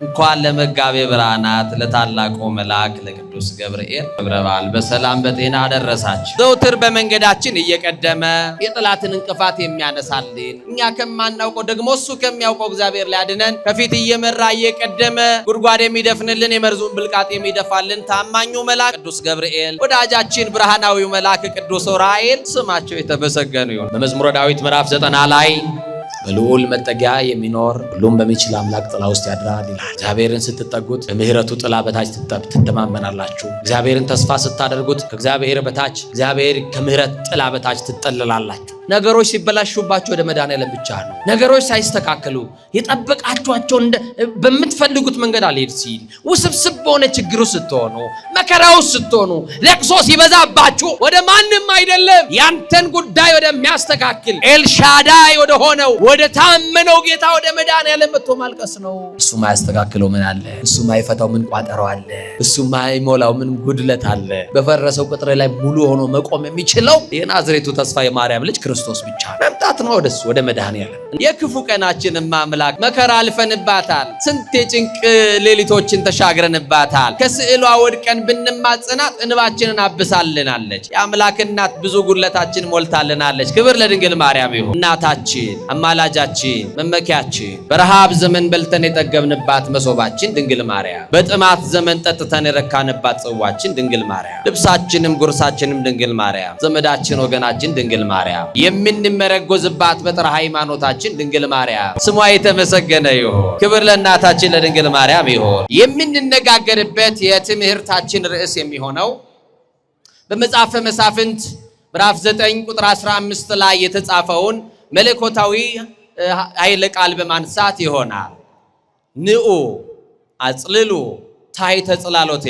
እንኳን ለመጋቤ ብርሃናት ለታላቁ መልአክ ለቅዱስ ገብርኤል ክብረ በዓል በሰላም በጤና አደረሳችሁ። ዘውትር በመንገዳችን እየቀደመ የጠላትን እንቅፋት የሚያነሳልን እኛ ከማናውቀው ደግሞ እሱ ከሚያውቀው እግዚአብሔር ሊያድነን ከፊት እየመራ እየቀደመ ጉድጓድ የሚደፍንልን የመርዙን ብልቃጥ የሚደፋልን ታማኙ መልአክ ቅዱስ ገብርኤል፣ ወዳጃችን ብርሃናዊው መልአክ ቅዱስ ዑራኤል ስማቸው የተመሰገኑ ይሁን። በመዝሙረ ዳዊት ምዕራፍ 90 ላይ በልዑል መጠጊያ የሚኖር ሁሉም በሚችል አምላክ ጥላ ውስጥ ያድራል ይላል። እግዚአብሔርን ስትጠጉት በምህረቱ ጥላ በታች ትተማመናላችሁ። እግዚአብሔርን ተስፋ ስታደርጉት ከእግዚአብሔር በታች እግዚአብሔር ከምህረት ጥላ በታች ትጠለላላችሁ። ነገሮች ሲበላሹባችሁ ወደ መድኃኔዓለም ብቻ ነው። ነገሮች ሳይስተካከሉ የጠበቃችኋቸው በምትፈልጉት መንገድ አልሄድ ሲል ውስብስብ በሆነ ችግሩ ስትሆኑ፣ መከራው ስትሆኑ፣ ለቅሶ ሲበዛባችሁ ወደ ማንም አይደለም ያንተን ጉዳይ ወደሚያስተካክል ኤልሻዳይ ወደ ሆነው ወደ ታመነው ጌታ ወደ መድኃኔዓለም መጥቶ ማልቀስ ነው። እሱ ማያስተካክለው ምን አለ? እሱ ማይፈታው ምን ቋጠሮ አለ? እሱ ማይሞላው ምን ጉድለት አለ? በፈረሰው ቅጥር ላይ ሙሉ ሆኖ መቆም የሚችለው የናዝሬቱ ተስፋ የማርያም ልጅ ክርስቶስ ብቻ መምጣት ነው ወደሱ ወደ መድኃኔዓለም። የክፉ ቀናችን አምላክ መከራ አልፈንባታል። ስንት የጭንቅ ሌሊቶችን ተሻግረንባታል። ከስዕሏ ወድቀን ብንማጽናት እንባችንን አብሳልናለች። የአምላክ እናት ብዙ ጉድለታችን ሞልታልናለች። ክብር ለድንግል ማርያም ይሁን። እናታችን አማላጃችን መመኪያችን፣ በረሃብ ዘመን በልተን የጠገብንባት መሶባችን ድንግል ማርያም፣ በጥማት ዘመን ጠጥተን የረካንባት ጽዋችን ድንግል ማርያም፣ ልብሳችንም ጉርሳችንም ድንግል ማርያም፣ ዘመዳችን ወገናችን ድንግል ማርያም፣ የምንመረጎዝባት በጥራ ሃይማኖታችን ድንግል ማርያም ስሟ የተመሰገነ ይሁን። ክብር ለእናታችን ለድንግል ማርያም ይሁን። የምንነጋገርበት የትምህርታችን ርዕስ የሚሆነው በመጽሐፈ መሳፍንት ምዕራፍ 9 ቁጥር 15 ላይ የተጻፈውን መለኮታዊ ኃይለ ቃል በማንሳት ይሆናል። ንዑ አጽልሉ ታሕተ ጽላሎቴ፣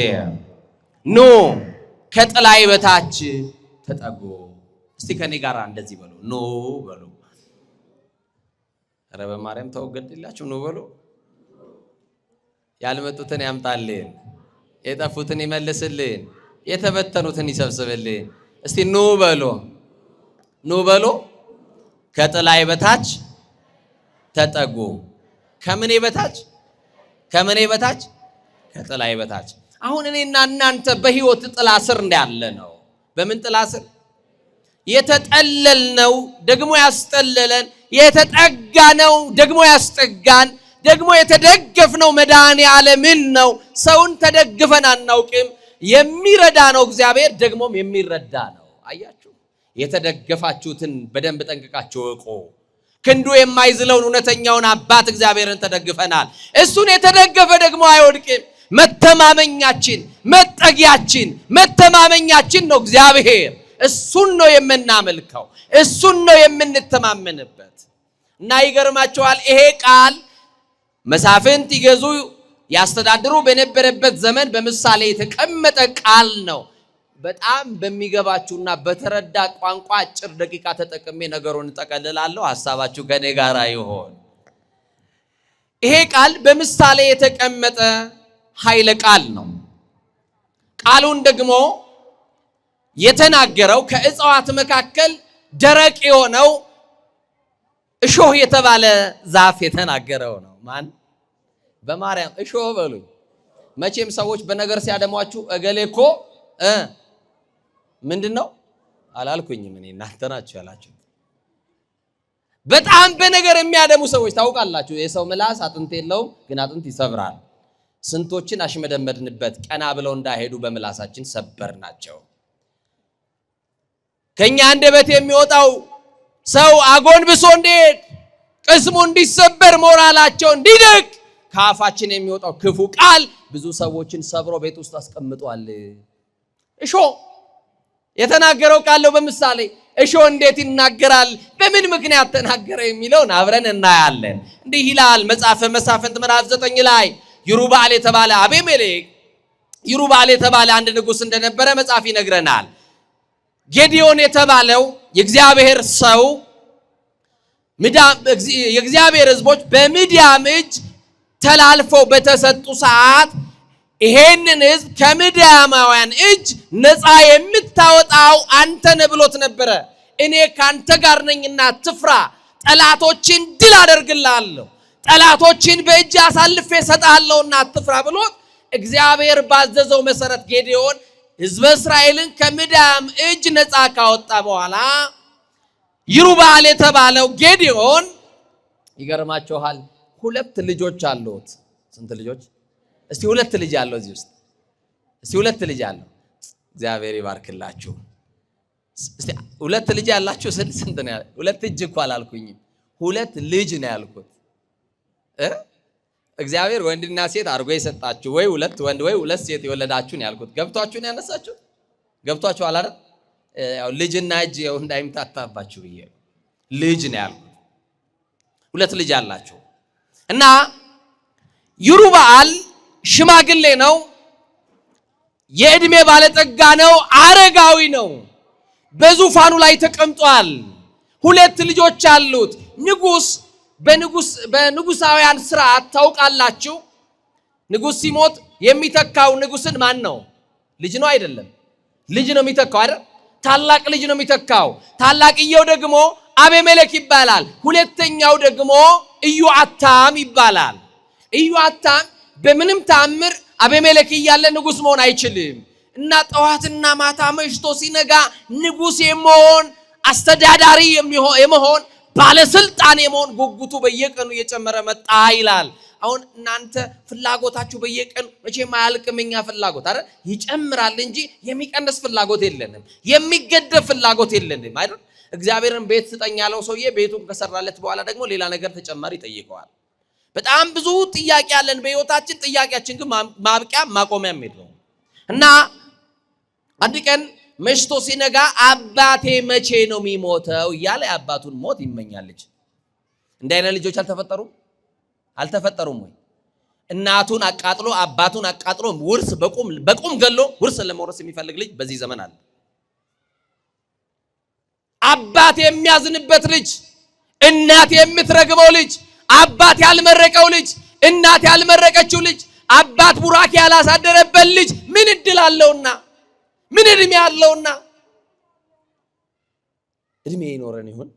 ኑ ከጥላዬ በታች ተጠጉ። እስቲ ከኔ ጋር እንደዚህ በሉ፣ ኑ በሉ። ኧረ በማርያም ተወገድላችሁ፣ ኑ በሉ። ያልመጡትን ያምጣልን፣ የጠፉትን ይመልስልን፣ የተበተኑትን ይሰብስብልን። እስቲ ኑ በሉ፣ ኑ በሉ። ከጥላዬ በታች ተጠጉ። ከምኔ በታች? ከምኔ በታች? ከጥላዬ በታች። አሁን እኔና እናንተ በህይወት ጥላ ስር እንዳለ ነው። በምን ጥላ ስር? የተጠለልነው ደግሞ ያስጠለለን፣ የተጠጋነው ደግሞ ያስጠጋን፣ ደግሞ የተደገፍነው መድኃኔዓለምን ነው። ሰውን ተደግፈን አናውቅም። የሚረዳ ነው እግዚአብሔር፣ ደግሞም የሚረዳ ነው። አያችሁ፣ የተደገፋችሁትን በደንብ ጠንቅቃችሁ እወቁ። ክንዱ የማይዝለውን እውነተኛውን አባት እግዚአብሔርን ተደግፈናል። እሱን የተደገፈ ደግሞ አይወድቅም። መተማመኛችን፣ መጠጊያችን፣ መተማመኛችን ነው እግዚአብሔር። እሱን ነው የምናመልከው፣ እሱን ነው የምንተማመንበት። እና ይገርማቸዋል፣ ይሄ ቃል መሳፍንት ይገዙ ያስተዳድሩ በነበረበት ዘመን በምሳሌ የተቀመጠ ቃል ነው። በጣም በሚገባችሁና በተረዳ ቋንቋ አጭር ደቂቃ ተጠቅሜ ነገሩን እንጠቀልላለሁ። ሐሳባችሁ ከኔ ጋር ይሆን። ይሄ ቃል በምሳሌ የተቀመጠ ኃይለ ቃል ነው። ቃሉን ደግሞ የተናገረው ከእጽዋት መካከል ደረቅ የሆነው እሾህ የተባለ ዛፍ የተናገረው ነው። ማን? በማርያም እሾህ በሉኝ። መቼም ሰዎች በነገር ሲያደሟችሁ እገሌኮ ምንድነው አላልኩኝም እኔ፣ እናንተ ናችሁ ያላችሁት። በጣም በነገር የሚያደሙ ሰዎች ታውቃላችሁ። የሰው ምላስ አጥንት የለውም፣ ግን አጥንት ይሰብራል። ስንቶችን አሽመደመድንበት፣ ቀና ብለው እንዳይሄዱ በምላሳችን ሰበርናቸው። ከኛ አንደበት የሚወጣው ሰው አጎንብሶ እንዲሄድ፣ ቅስሙ እንዲሰበር፣ ሞራላቸው እንዲደቅ ከአፋችን የሚወጣው ክፉ ቃል ብዙ ሰዎችን ሰብሮ ቤት ውስጥ አስቀምጧል። እሾህ የተናገረው ቃል ነው በምሳሌ። እሾህ እንዴት ይናገራል? በምን ምክንያት ተናገረ የሚለውን አብረን እናያለን። እንዲህ ይላል መጽሐፈ መሳፍንት ምዕራፍ 9 ላይ ይሩበአል የተባለ አቤሜሌክ፣ ይሩበአል የተባለ አንድ ንጉሥ እንደነበረ መጽሐፍ ይነግረናል። ጌዲዮን የተባለው የእግዚአብሔር ሰው የእግዚአብሔር ሕዝቦች በምድያም እጅ ተላልፈው በተሰጡ ሰዓት ይሄንን ሕዝብ ከምድያማውያን እጅ ነፃ የምታወጣው አንተ ነህ ብሎት ነበረ። እኔ ካንተ ጋር ነኝና አትፍራ፣ ጠላቶችን ድል አደርግልሃለሁ፣ ጠላቶችን በእጅ አሳልፌ ሰጣለሁና አትፍራ ብሎ እግዚአብሔር ባዘዘው መሰረት ጌዴዎን ሕዝበ እስራኤልን ከምድያም እጅ ነፃ ካወጣ በኋላ ይሩበአል የተባለው ጌዴዎን ይገርማችኋል 2 ልጆች አሉት። ስንት ልጆች? እስቲ 2 ልጅ አለው እዚህ ውስጥ። እስቲ 2 ልጅ አለው። እግዚአብሔር ይባርክላችሁ። እስቲ 2 ልጅ ያላችሁ ስንት ነው? 2 እጅ እኮ አላልኩኝም፣ 2 ልጅ ነው ያልኩት። እግዚአብሔር ወንድና ሴት አድርጎ የሰጣችሁ ወይ 2 ወንድ ወይ 2 ሴት የወለዳችሁ ነው ያልኩት። ገብቷችሁ ነው ያነሳችሁት? ገብቷችሁ አላረ? ያው ልጅና እጅ ያው እንዳይምታታባችሁ ብዬ ልጅ ነው ያልኩት። 2 ልጅ አላችሁ እና ይሩበአል ሽማግሌ ነው፣ የእድሜ ባለጠጋ ነው፣ አረጋዊ ነው። በዙፋኑ ላይ ተቀምጧል። 2 ልጆች አሉት። በንጉሳውያን ስርዓት ታውቃላችሁ፣ ንጉስ ሲሞት የሚተካው ንጉስን ማን ነው? ልጅ ነው አይደለም? ልጅ ነው የሚተካው አይደል? ታላቅ ልጅ ነው የሚተካው። ታላቅየው ደግሞ አቤሜሌክ ይባላል። ሁለተኛው ደግሞ ኢዮአታም ይባላል። ኢዮአታም በምንም ተአምር አቤሜሌክ እያለ ንጉስ መሆን አይችልም እና ጠዋትና ማታ መሽቶ ሲነጋ ንጉስ የመሆን አስተዳዳሪ የመሆን ባለስልጣን የመሆን ጉጉቱ በየቀኑ እየጨመረ መጣ ይላል። አሁን እናንተ ፍላጎታችሁ በየቀኑ መቼም አያልቅም። እኛ ፍላጎት አይደል ይጨምራል እንጂ የሚቀንስ ፍላጎት የለንም፣ የሚገደብ ፍላጎት የለንም አይደል? እግዚአብሔርን ቤት ስጠኝ ያለው ሰውዬ ቤቱን ከሰራለት በኋላ ደግሞ ሌላ ነገር ተጨማሪ ይጠይቀዋል። በጣም ብዙ ጥያቄ አለን በህይወታችን። ጥያቄያችን ግን ማብቂያ ማቆሚያም የለውም እና አንድ ቀን መሽቶ ሲነጋ አባቴ መቼ ነው የሚሞተው እያለ የአባቱን ሞት ይመኛለች። እንዲህ አይነት ልጆች አልተፈጠሩም ወይ? እናቱን አቃጥሎ አባቱን አቃጥሎ ውርስ በቁም ገሎ ውርስ ለመውረስ የሚፈልግ ልጅ በዚህ ዘመን አለ። አባት የሚያዝንበት ልጅ፣ እናት የምትረግመው ልጅ፣ አባት ያልመረቀው ልጅ፣ እናት ያልመረቀችው ልጅ፣ አባት ቡራኬ ያላሳደረበት ልጅ ምን እድል አለውና ምን እድሜ ያለውና? እድሜ ይኖረን ይሆን?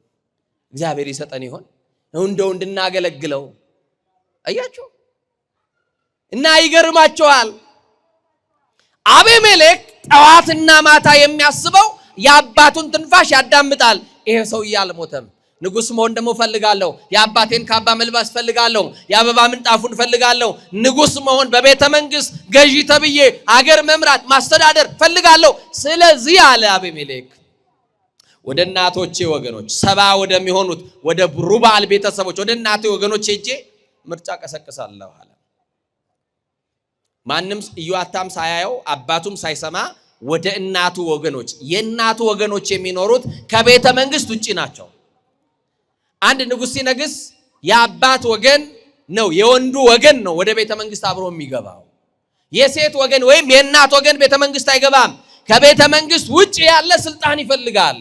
እግዚአብሔር ይሰጠን ይሆን? እንደው እንድናገለግለው አያችሁ እና ይገርማቸዋል። አቤሜሌክ ጠዋትና ማታ የሚያስበው የአባቱን ትንፋሽ ያዳምጣል። ይሄ ሰውዬ አልሞተም፣ ንጉስ መሆን ደግሞ ፈልጋለሁ፣ የአባቴን ካባ መልበስ ፈልጋለሁ፣ የአበባ ምንጣፉን ፈልጋለሁ፣ ንጉስ መሆን በቤተ መንግስት ገዢ ተብዬ አገር መምራት ማስተዳደር ፈልጋለሁ። ስለዚህ አለ አቤሜሌክ ወደ እናቶቼ ወገኖች 70 ወደሚሆኑት ወደ ይሩበአል ቤተሰቦች ወደ እናቴ ወገኖች ሄጄ ምርጫ ቀሰቅሳለሁ አለ። ማንም ኢዮአታም ሳያየው አባቱም ሳይሰማ ወደ እናቱ ወገኖች፣ የእናቱ ወገኖች የሚኖሩት ከቤተ መንግስት ውጪ ናቸው። አንድ ንጉስ ሲነግስ የአባት ወገን ነው የወንዱ ወገን ነው ወደ ቤተ መንግስት አብሮ የሚገባው። የሴት ወገን ወይም የእናት ወገን ቤተ መንግስት አይገባም። ከቤተ መንግስት ውጪ ያለ ስልጣን ይፈልጋል፣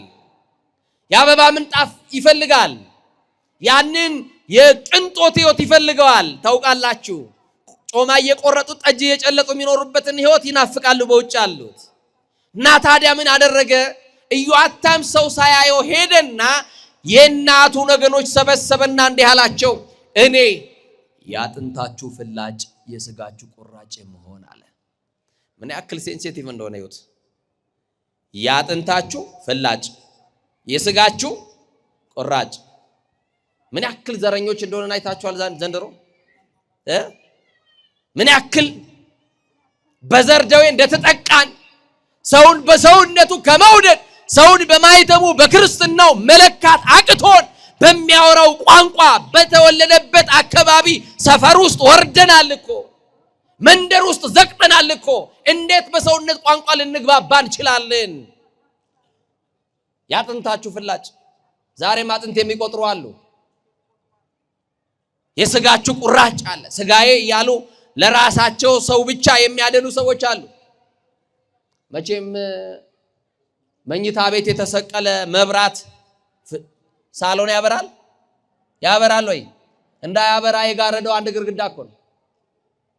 የአበባ ምንጣፍ ይፈልጋል፣ ያንን የቅንጦት ህይወት ይፈልገዋል። ታውቃላችሁ ጮማ እየቆረጡ ጠጅ እየጨለጡ የሚኖሩበትን ህይወት ይናፍቃሉ በውጭ ያሉት። እና ታዲያ ምን አደረገ? ኢዮአታም ሰው ሳያየው ሄደና የእናቱን ወገኖች ሰበሰበና እንዲህ አላቸው፣ እኔ ያጥንታችሁ ፍላጭ የስጋችሁ ቁራጭ መሆን አለ። ምን ያክል ሴንሲቲቭ እንደሆነ ይሁት። ያጥንታችሁ ፍላጭ የስጋችሁ ቁራጭ። ምን ያክል ዘረኞች እንደሆነ አይታችኋል ዘንድሮ። ምን ያክል በዘር ደዌ እንደተጠቃን፣ ሰውን በሰውነቱ ከመውደድ ሰውን በማይተሙ በክርስትናው መለካት አቅቶን በሚያወራው ቋንቋ በተወለደበት አካባቢ ሰፈር ውስጥ ወርደናል እኮ፣ መንደር ውስጥ ዘቅጠናል እኮ። እንዴት በሰውነት ቋንቋ ልንግባባ እንችላለን? ያጥንታችሁ ፍላጭ። ዛሬም አጥንት የሚቆጥሩ አሉ። የስጋችሁ ቁራጭ አለ። ስጋዬ እያሉ ለራሳቸው ሰው ብቻ የሚያደሉ ሰዎች አሉ። መቼም መኝታ ቤት የተሰቀለ መብራት ሳሎን ያበራል ወይ? እንዳያበራ የጋረደው አንድ ግድግዳ እኮ ነው።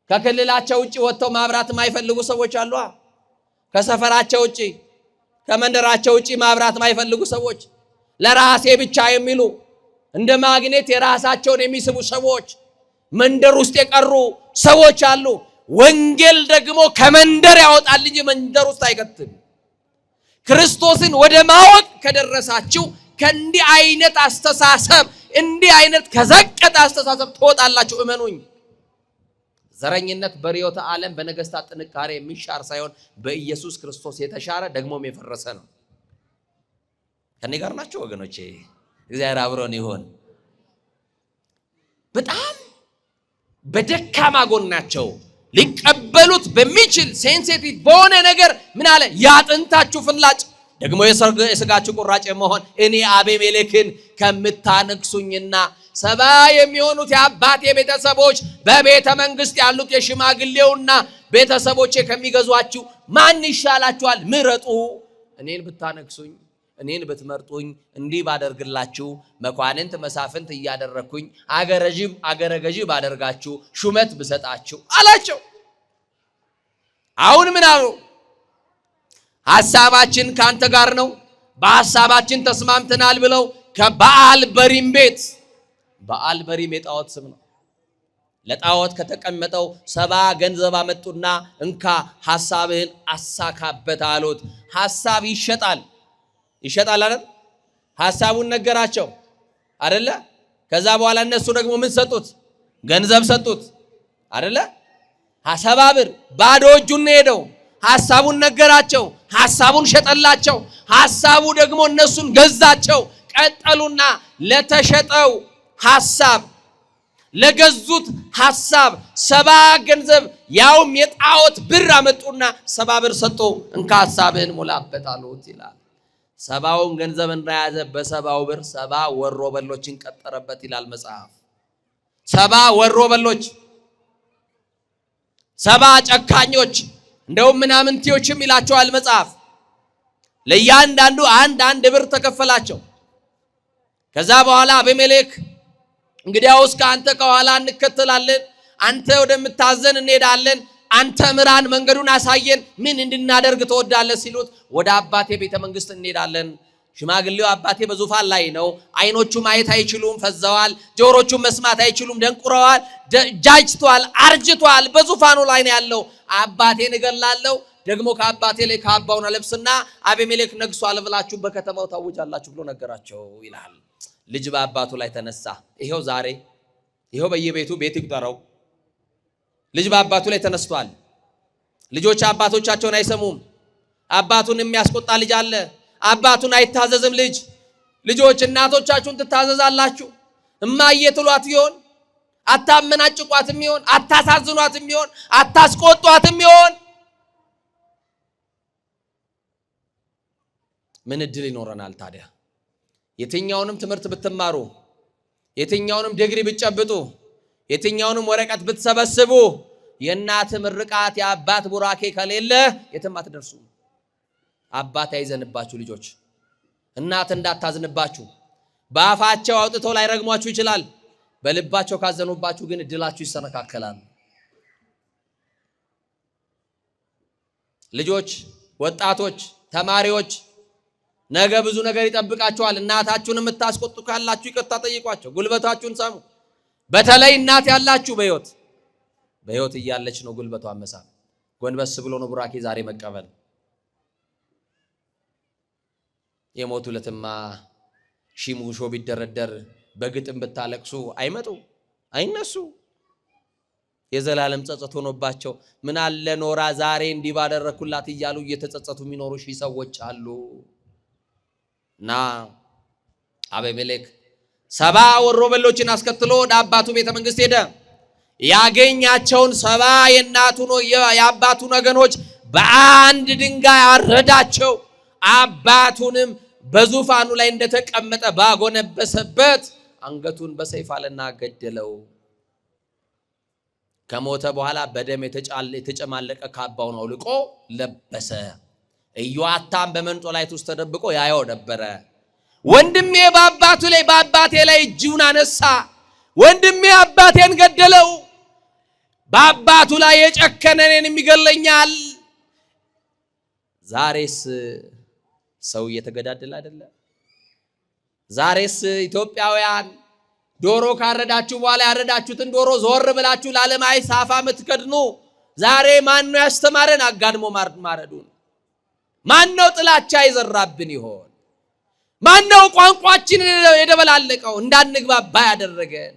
ከክልላቸው ውጪ ወጥተው ማብራት የማይፈልጉ ሰዎች አሉ። ከሰፈራቸው ውጪ ከመንደራቸው ውጪ ማብራት የማይፈልጉ ሰዎች፣ ለራሴ ብቻ የሚሉ እንደ ማግኔት የራሳቸውን የሚስቡ ሰዎች መንደር ውስጥ የቀሩ ሰዎች አሉ። ወንጌል ደግሞ ከመንደር ያወጣል እንጂ መንደር ውስጥ አይከትም። ክርስቶስን ወደ ማወቅ ከደረሳችሁ ከእንዲህ አይነት አስተሳሰብ እንዲህ አይነት ከዘቀጠ አስተሳሰብ ትወጣላችሁ። እመኑኝ። ዘረኝነት በርዕዮተ ዓለም በነገስታት ጥንካሬ የሚሻር ሳይሆን በኢየሱስ ክርስቶስ የተሻረ ደግሞም የፈረሰ ነው። ከኔ ጋር ናቸው ወገኖቼ? እግዚአብሔር አብሮን ይሁን። በጣም በደካማ ጎናቸው ሊቀበሉት በሚችል ሴንሲቲቭ በሆነ ነገር ምን አለ? ያጥንታችሁ ፍላጭ ደግሞ የሥጋችሁ ቁራጭ መሆን እኔ አቤሜሌክን ከምታነግሱኝና 70 የሚሆኑት የአባቴ ቤተሰቦች በቤተ መንግስት ያሉት የሽማግሌውና ቤተሰቦቼ ከሚገዟችሁ ማን ይሻላችኋል? ምረጡ። እኔን ብታነግሱኝ፣ እኔን ብትመርጡኝ፣ እንዲህ ባደርግላችሁ፣ መኳንንት መሳፍንት እያደረኩኝ አገረ ገዢ ባደርጋችሁ፣ ሹመት ብሰጣችሁ አላቸው። አሁን ምን አሉ? ሐሳባችን ካንተ ጋር ነው፣ በሐሳባችን ተስማምተናል ብለው ከበዓል በሪም ቤት፣ በዓል በሪም የጣዖት ስም ነው። ለጣዖት ከተቀመጠው 70 ገንዘብ አመጡና እንካ ሐሳብህን አሳካበት አሉት። ሐሳብ ይሸጣል አይደል? ሐሳቡን ነገራቸው አይደለ? ከዛ በኋላ እነሱ ደግሞ ምን ሰጡት? ገንዘብ ሰጡት አይደለ? 70 ብር ባዶ እጁን ሄደው ሐሳቡን ነገራቸው። ሐሳቡን ሸጠላቸው። ሐሳቡ ደግሞ እነሱን ገዛቸው። ቀጠሉና ለተሸጠው ሐሳብ ለገዙት ሐሳብ 70 ገንዘብ ያውም የጣዖት ብር አመጡና 70 ብር ሰጡ። እንካ ሐሳብህን ሙላበት አሉት ይላል። 70ውን ገንዘብ እንደያዘ በ70 ብር 70 ወሮ በሎችን ቀጠረበት ይላል መጽሐፍ። 70 ወሮ በሎች፣ 70 ጨካኞች እንደውም ምናምንቴዎችም ይላቸዋል መጽሐፍ። ለእያንዳንዱ አንድ ብር ተከፈላቸው። ከዛ በኋላ አቤሜሌክ እንግዲያውስ ከአንተ ከኋላ እንከተላለን፣ አንተ ወደምታዘን እንሄዳለን፣ አንተ ምራን፣ መንገዱን አሳየን፣ ምን እንድናደርግ ትወዳለህ ሲሉት ወደ አባቴ ቤተ መንግስት እንሄዳለን። ሽማግሌው አባቴ በዙፋን ላይ ነው። አይኖቹ ማየት አይችሉም፣ ፈዘዋል። ጆሮቹ መስማት አይችሉም፣ ደንቁረዋል። ጃጅቷል፣ አርጅቷል። በዙፋኑ ላይ ነው ያለው። አባቴን እገላለሁ፣ ደግሞ ከአባቴ ላይ ካባውን አለብስና አቤሜሌክ ነግሷል ብላችሁ በከተማው ታውጃላችሁ ብሎ ነገራቸው ይላል። ልጅ በአባቱ ላይ ተነሳ። ይሄው ዛሬ ይሄው በየቤቱ ቤት ይቁጠረው። ልጅ በአባቱ ላይ ተነስቷል። ልጆች አባቶቻቸውን አይሰሙም። አባቱን የሚያስቆጣ ልጅ አለ። አባቱን አይታዘዝም ልጅ። ልጆች እናቶቻችሁን ትታዘዛላችሁ? እማዬ ትሏት ይሆን? አታመናጭቋትም ይሆን? አታሳዝኗትም ይሆን? አታስቆጧትም ይሆን? ምን እድል ይኖረናል ታዲያ? የትኛውንም ትምህርት ብትማሩ፣ የትኛውንም ዲግሪ ብትጨብጡ፣ የትኛውንም ወረቀት ብትሰበስቡ የእናት ምርቃት የአባት ቡራኬ ከሌለ የትም አትደርሱ። አባት አይዘንባችሁ ልጆች፣ እናት እንዳታዝንባችሁ። በአፋቸው አውጥተው ላይ ረግሟችሁ ይችላል። በልባቸው ካዘኑባችሁ ግን እድላችሁ ይሰነካከላል። ልጆች፣ ወጣቶች፣ ተማሪዎች ነገ ብዙ ነገር ይጠብቃችኋል። እናታችሁን የምታስቆጡ ካላችሁ ይቅርታ ጠይቋቸው፣ ጉልበታችሁን ሳሙ። በተለይ እናት ያላችሁ በሕይወት እያለች ነው ጉልበቷን መሳም። ጎንበስ ብሎ ነው ቡራኬ ዛሬ መቀበል። የሞቱ ለትማ ሺሙሾ ቢደረደር በግጥም ብታለቅሱ አይመጡ አይነሱ። የዘላለም ጸጸት ሆኖባቸው ምን አለ ኖራ ዛሬ እንዲህ ባደረኩላት እያሉ እየተጸጸቱ የሚኖሩ ሺህ ሰዎች አሉ። እና አቤሜሌክ 70 ወሮበሎችን አስከትሎ ወደ አባቱ ቤተ መንግስት ሄደ። ያገኛቸውን 70 የአባቱን ወገኖች በአንድ ድንጋይ አረዳቸው። አባቱንም በዙፋኑ ላይ እንደተቀመጠ ባጎነበሰበት አንገቱን በሰይፍ አለና ገደለው። ከሞተ በኋላ በደም የተጨማለቀ ካባውን አውልቆ ለበሰ። ኢዮአታም በመንጦላይት ውስጥ ተደብቆ ያየው ነበረ። ወንድሜ በአባቴ ላይ እጁን አነሳ፣ ወንድሜ አባቴን ገደለው፣ በአባቱ ላይ የጨከነ እኔን ይገለኛል። ዛሬስ ሰው እየተገዳደለ አይደለ? ዛሬስ ኢትዮጵያውያን ዶሮ ካረዳችሁ በኋላ ያረዳችሁትን ዶሮ ዞር ብላችሁ ላለማይ ሳፋ ምትከድኑ ዛሬ ማን ነው ያስተማረን? አጋድሞ ማረዱን። ማን ነው ጥላቻ ይዘራብን ይሆን? ማን ነው ቋንቋችንን የደበላለቀው እንዳንግባባ ያደረገን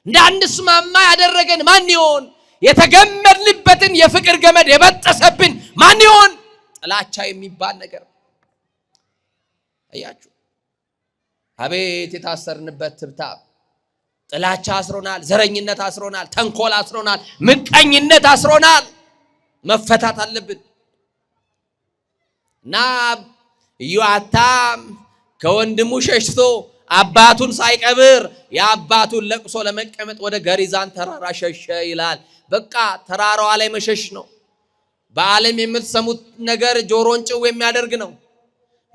እንዳንስማማ ያደረገን ማን ይሆን? የተገመድንበትን የፍቅር ገመድ የበጠሰብን ማን ይሆን? ጥላቻ የሚባል ነገር አያችሁ። አቤት የታሰርንበት ትብታብ! ጥላቻ አስሮናል፣ ዘረኝነት አስሮናል፣ ተንኮል አስሮናል፣ ምቀኝነት አስሮናል። መፈታት አለብን። እና ኢዮአታም ከወንድሙ ሸሽቶ አባቱን ሳይቀብር የአባቱን ለቅሶ ለመቀመጥ ወደ ገሪዛን ተራራ ሸሸ ይላል። በቃ ተራራዋ ላይ መሸሽ ነው። በዓለም የምትሰሙት ነገር ጆሮን ጭው የሚያደርግ ነው።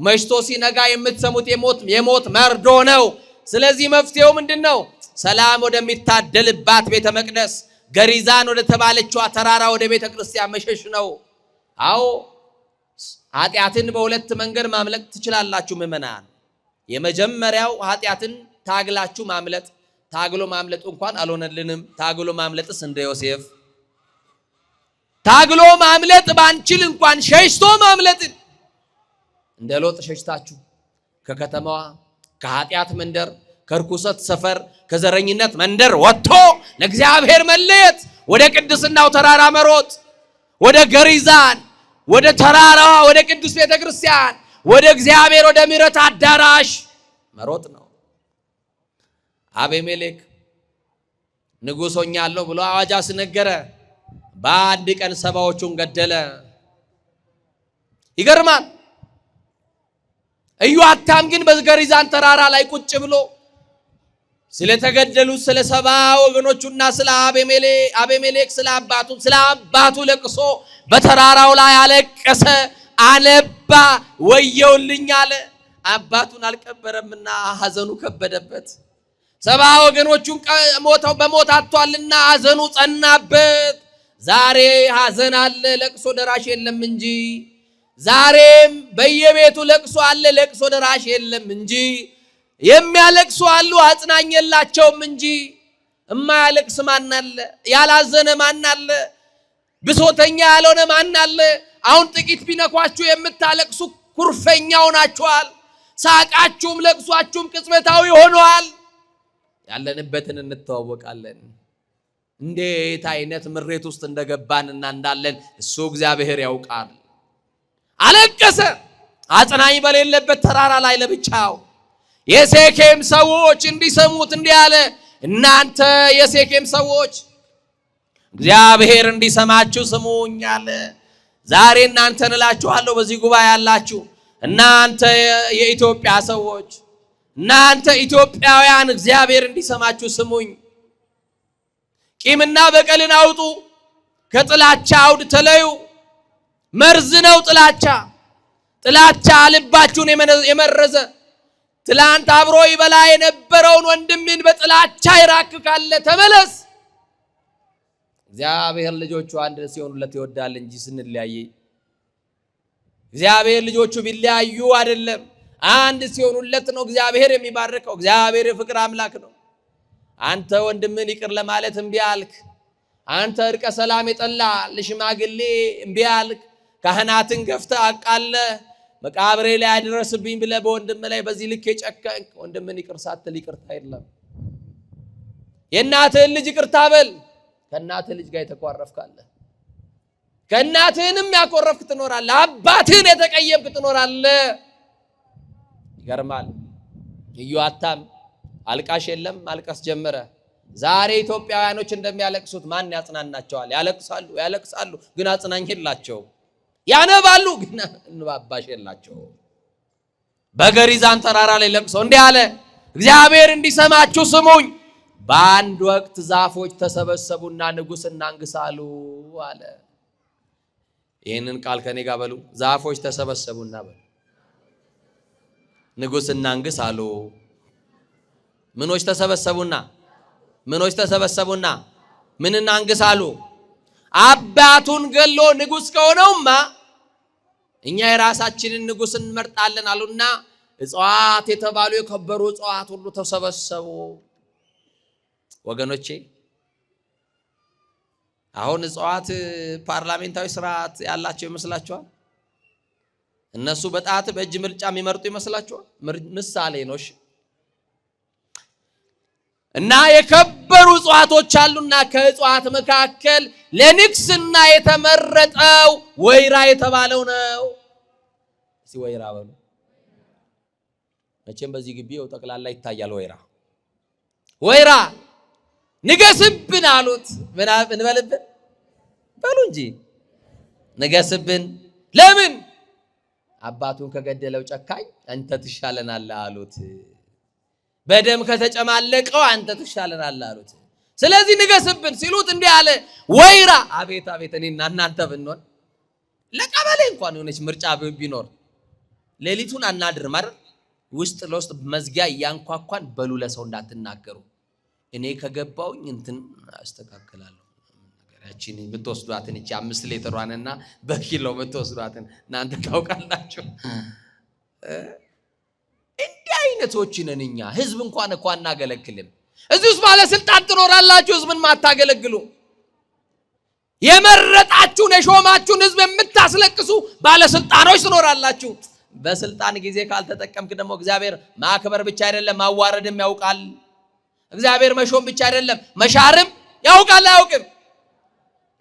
መሽቶ ሲነጋ የምትሰሙት የሞት መርዶ ነው። ስለዚህ መፍትሄው ምንድነው? ሰላም ወደሚታደልባት ቤተ መቅደስ ገሪዛን ወደ ተባለችዋ ተራራ ወደ ቤተ ክርስቲያን መሸሽ ነው። አዎ ኃጢአትን በሁለት መንገድ ማምለጥ ትችላላችሁ ምእመናን። የመጀመሪያው ኃጢአትን ታግላችሁ ማምለጥ። ታግሎ ማምለጡ እንኳን አልሆነልንም። ታግሎ ማምለጥስ እንደ ዮሴፍ ታግሎ ማምለጥ ባንችል እንኳን ሸሽቶ ማምለጥን እንደ ሎጥ ሸሽታችሁ ከከተማዋ ከኃጢአት መንደር ከርኩሰት ሰፈር ከዘረኝነት መንደር ወጥቶ ለእግዚአብሔር መለየት፣ ወደ ቅድስናው ተራራ መሮጥ፣ ወደ ገሪዛን ወደ ተራራዋ ወደ ቅዱስ ቤተ ክርስቲያን ወደ እግዚአብሔር ወደ ምሕረት አዳራሽ መሮጥ ነው። አቤሜሌክ ንጉሥ ሆኛለሁ ብሎ አዋጅ አስነገረ። በአንድ ቀን ሰባዎቹን ገደለ። ይገርማል። ኢዮአታም ግን በገሪዛን ተራራ ላይ ቁጭ ብሎ ስለተገደሉት ስለ 70 ወገኖቹና ስለ አቤሜሌክ ስለ አባቱ ለቅሶ በተራራው ላይ አለቀሰ፣ አነባ፣ ወየውልኝ አለ። አባቱን አልቀበረምና ሐዘኑ ከበደበት። 70 ወገኖቹን በሞት አጥቷልና ሐዘኑ ጸናበት። ዛሬ ሐዘን አለ፣ ለቅሶ ደራሽ የለም እንጂ። ዛሬም በየቤቱ ለቅሶ አለ፣ ለቅሶ ደራሽ የለም እንጂ። የሚያለቅሱ አሉ፣ አጽናኝ የላቸውም እንጂ። እማያለቅስ ማን አለ? ያላዘነ ማን አለ? ብሶተኛ ያልሆነ ማን አለ? አሁን ጥቂት ቢነኳችሁ የምታለቅሱ ኩርፈኛው ናችኋል። ሳቃችሁም ለቅሷችሁም ቅጽበታዊ ሆኗል። ያለንበትን እንተዋወቃለን። እንዴት አይነት ምሬት ውስጥ እንደገባንና እንዳለን እሱ እግዚአብሔር ያውቃል። አለቀሰ፣ አጽናኝ በሌለበት ተራራ ላይ ለብቻው። የሴኬም ሰዎች እንዲሰሙት እንዲህ አለ፣ እናንተ የሴኬም ሰዎች እግዚአብሔር እንዲሰማችሁ ስሙኝ አለ። ዛሬ እናንተን እላችኋለሁ፣ በዚህ ጉባኤ ያላችሁ እናንተ የኢትዮጵያ ሰዎች፣ እናንተ ኢትዮጵያውያን እግዚአብሔር እንዲሰማችሁ ስሙኝ። ቂምና በቀልን አውጡ፣ ከጥላቻ አውድ ተለዩ። መርዝ ነው ጥላቻ። ጥላቻ ልባችሁን የመረዘ ትላንት አብሮ ይበላ የነበረውን ወንድምን በጥላቻ ይራክካለ። ተመለስ። እግዚአብሔር ልጆቹ አንድ ሲሆኑለት ይወዳል እንጂ ስንለያይ እግዚአብሔር ልጆቹ ቢለያዩ አይደለም፣ አንድ ሲሆኑለት ነው እግዚአብሔር የሚባርከው። እግዚአብሔር የፍቅር አምላክ ነው። አንተ ወንድምን ይቅር ለማለት እምቢ አልክ። አንተ እርቀ ሰላም የጠላ ለሽማግሌ እምቢ አልክ። ካህናትን ገፍተህ አቃለ መቃብሬ ላይ አድረስብኝ ብለህ በወንድም ላይ በዚህ ልክ የጨከንክ ወንድምን ይቅር ሳትል ይቅርታ የለም። የእናትህን ልጅ ይቅርታ በል። ከእናትህ ልጅ ጋር የተቋረፍካለ፣ ከእናትህንም ያቆረፍክ ትኖራለህ። አባትህን የተቀየምክ ትኖራለህ። ይገርማል። ኢዮአታም አልቃሽ የለም፣ ማልቀስ ጀመረ። ዛሬ ኢትዮጵያውያኖች እንደሚያለቅሱት ማን ያጽናናቸዋል? ያለቅሳሉ ግን አጽናኝ የላቸው። ያነባሉ ግን እንባባሽ የላቸው። በገሪዛን ተራራ ላይ ለቅሶ እንዲህ አለ፣ እግዚአብሔር እንዲሰማችሁ ስሙኝ። በአንድ ወቅት ዛፎች ተሰበሰቡና ንጉሥና አንግስ አሉ አለ። ይህንን ቃል ከኔ ጋር በሉ። ዛፎች ተሰበሰቡና በሉ ንጉሥና አንግስ አሉ። ምኖች ተሰበሰቡና ምንና አንግስ አሉ? አባቱን ገሎ ንጉሥ ከሆነውማ እኛ የራሳችንን ንጉሥ እንመርጣለን አሉና እጽዋት የተባሉ የከበሩ እጽዋት ሁሉ ተሰበሰቡ። ወገኖቼ አሁን እጽዋት ፓርላሜንታዊ ስርዓት ያላቸው ይመስላችኋል? እነሱ በጣት በእጅ ምርጫ የሚመርጡ ይመስላችኋል? ምሳሌ ነው። እሺ እና የከበሩ እጽዋቶች አሉና ከእጽዋት መካከል ለንግስና የተመረጠው ወይራ የተባለው ነው። እስቲ ወይራ በሉ። መቼም በዚህ ግቢ ጠቅላላ ይታያል ወይራ ንገስብን አሉት። ምን እንበልብን በሉ እንጂ ንገስብን። ለምን? አባቱን ከገደለው ጨካኝ አንተ ትሻለናለህ አሉት። በደም ከተጨማለቀው አንተ ትሻለናለህ አሉት። ስለዚህ ንገስብን ሲሉት እንዲህ አለ ወይራ። አቤት አቤት! እኔና እናንተ ብንሆን ለቀበሌ እንኳን የሆነች ምርጫ ቢኖር ሌሊቱን አናድርም አይደል? ውስጥ ለውስጥ መዝጊያ እያንኳኳን በሉ ለሰው እንዳትናገሩ፣ እኔ ከገባውኝ እንትን አስተካክላለሁ። ነገራችን የምትወስዷትን እቺ 5 ሊትሯንና በኪሎ የምትወስዷትን እናንተ ታውቃላችሁ። እንዲህ አይነቶች ነን እኛ። ህዝብ እንኳን እኮ አናገለግልም። እዚህ ውስጥ ባለስልጣን ትኖራላችሁ፣ ህዝብን ማታገለግሉ። የመረጣችሁን የሾማችሁን ህዝብ የምታስለቅሱ ባለስልጣኖች ትኖራላችሁ። በስልጣን ጊዜ ካልተጠቀምክ ደግሞ እግዚአብሔር ማክበር ብቻ አይደለም ማዋረድም ያውቃል። እግዚአብሔር መሾም ብቻ አይደለም መሻርም ያውቃል። አያውቅም?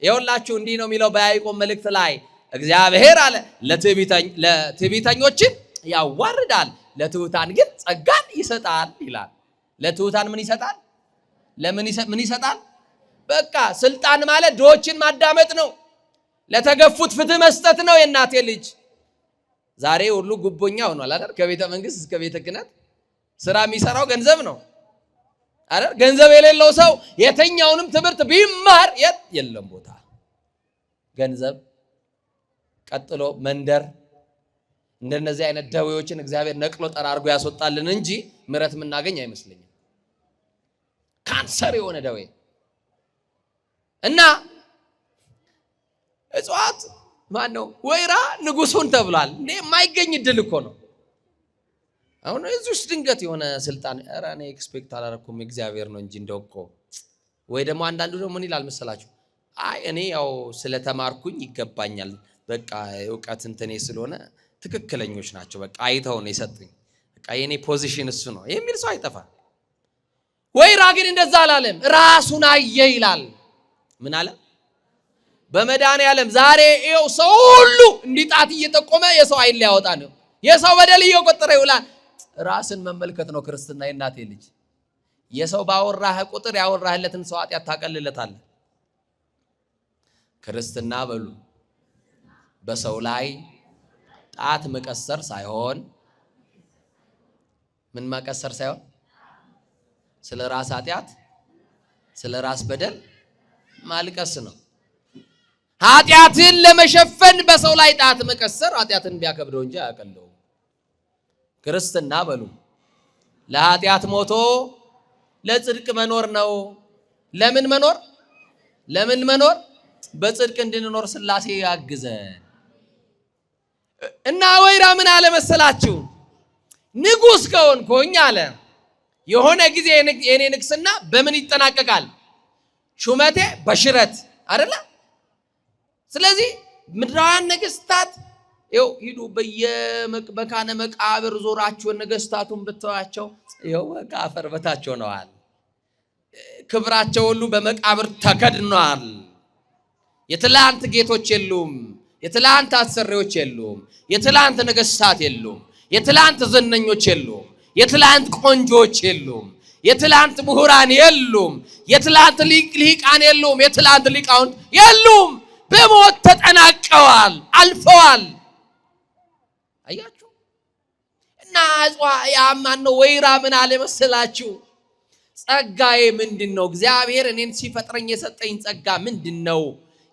ይኸውላችሁ እንዲህ ነው የሚለው በያዕቆብ መልእክት ላይ እግዚአብሔር አለ ለትዕቢተኞችን ያዋርዳል፣ ለትሑታን ግን ጸጋን ይሰጣል ይላል። ለትሑታን ምን ይሰጣል? ምን ይሰጣል? በቃ ስልጣን ማለት ድሆችን ማዳመጥ ነው። ለተገፉት ፍትህ መስጠት ነው። የእናቴ ልጅ ዛሬ ሁሉ ጉቦኛ ሆኗል አይደል? ከቤተ መንግስት እስከ ቤተ ክህነት ስራ የሚሰራው ገንዘብ ነው አይደል? ገንዘብ የሌለው ሰው የትኛውንም ትምህርት ቢማር የለም ቦታ። ገንዘብ ቀጥሎ መንደር። እንደነዚህ አይነት ደዌዎችን እግዚአብሔር ነቅሎ ጠራርጎ ያስወጣልን እንጂ ምሕረት የምናገኝ አይመስለኝም። ካንሰር የሆነ ደዌ እና እጽዋት ማን ነው? ወይራ ንጉሱን ተብሏል። እንዴ የማይገኝ ድል እኮ ነው። አሁን እዚህ ውስጥ ድንገት የሆነ ስልጣን ኧረ እኔ ኤክስፔክት አላረኩም እግዚአብሔር ነው እንጂ እንደው እኮ ወይ ደግሞ አንዳንዱ ደግሞ ምን ይላል መሰላችሁ? አይ እኔ ያው ስለተማርኩኝ ይገባኛል፣ በቃ ዕውቀት እንትኔ ስለሆነ ትክክለኞች ናቸው፣ በቃ አይተው ነው የሰጡኝ፣ በቃ የኔ ፖዚሽን እሱ ነው የሚል ሰው አይጠፋም። ወይራ ግን እንደዛ አላለም፣ ራሱን አየ ይላል። ምን አለ? በመድኃኔዓለም ዛሬ ይኸው ሰው ሁሉ እንዲጣት እየጠቆመ የሰው አይን ሊያወጣ ነው። የሰው በደል እየቆጠረ ይውላል። ራስን መመልከት ነው ክርስትና። የእናቴ ልጅ የሰው ባወራህ ቁጥር ያወራህለትን ሰው ኃጢአት ታቀልለታለህ። ክርስትና በሉ በሰው ላይ ጣት መቀሰር ሳይሆን ምን መቀሰር ሳይሆን ስለ ራስ ኃጢአት ስለ ራስ በደል ማልቀስ ነው። ኃጢአትን ለመሸፈን በሰው ላይ ጣት መቀሰር ኃጢአትን ቢያከብደው እንጂ አያቀለው። ክርስትና በሉ ለኃጢአት ሞቶ ለጽድቅ መኖር ነው። ለምን መኖር? ለምን መኖር? በጽድቅ እንድንኖር ሥላሴ ያግዘን። እና ወይራ ምን አለ መሰላችሁ? ንጉስ ከሆንኩኝ አለ የሆነ ጊዜ የኔ ንግስና በምን ይጠናቀቃል? ሹመቴ በሽረት አይደለ? ስለዚህ ምድራውያን ነገስታት ይኸው ሂዱ በየመካነ መቃብር ዞራችሁ ነገስታቱን ብትዋቸው ይኸው ከአፈር በታች ሆነዋል። ክብራቸው ሁሉ በመቃብር ተከድኗል። የትላንት ጌቶች የሉም፣ የትላንት አሰሪዎች የሉም፣ የትላንት ነገስታት የሉም፣ የትላንት ዝነኞች የሉም፣ የትላንት ቆንጆች የሉም፣ የትላንት ምሁራን የሉም፣ የትላንት ሊቃን የሉም፣ የትላንት ሊቃውንት የሉም። በሞት ተጠናቀዋል፣ አልፈዋል። አያችሁ? እና ያማን ነው ወይራ ምን አለ መሰላችሁ? ጸጋዬ ምንድነው? እግዚአብሔር እኔን ሲፈጥረኝ የሰጠኝ ጸጋ ምንድነው?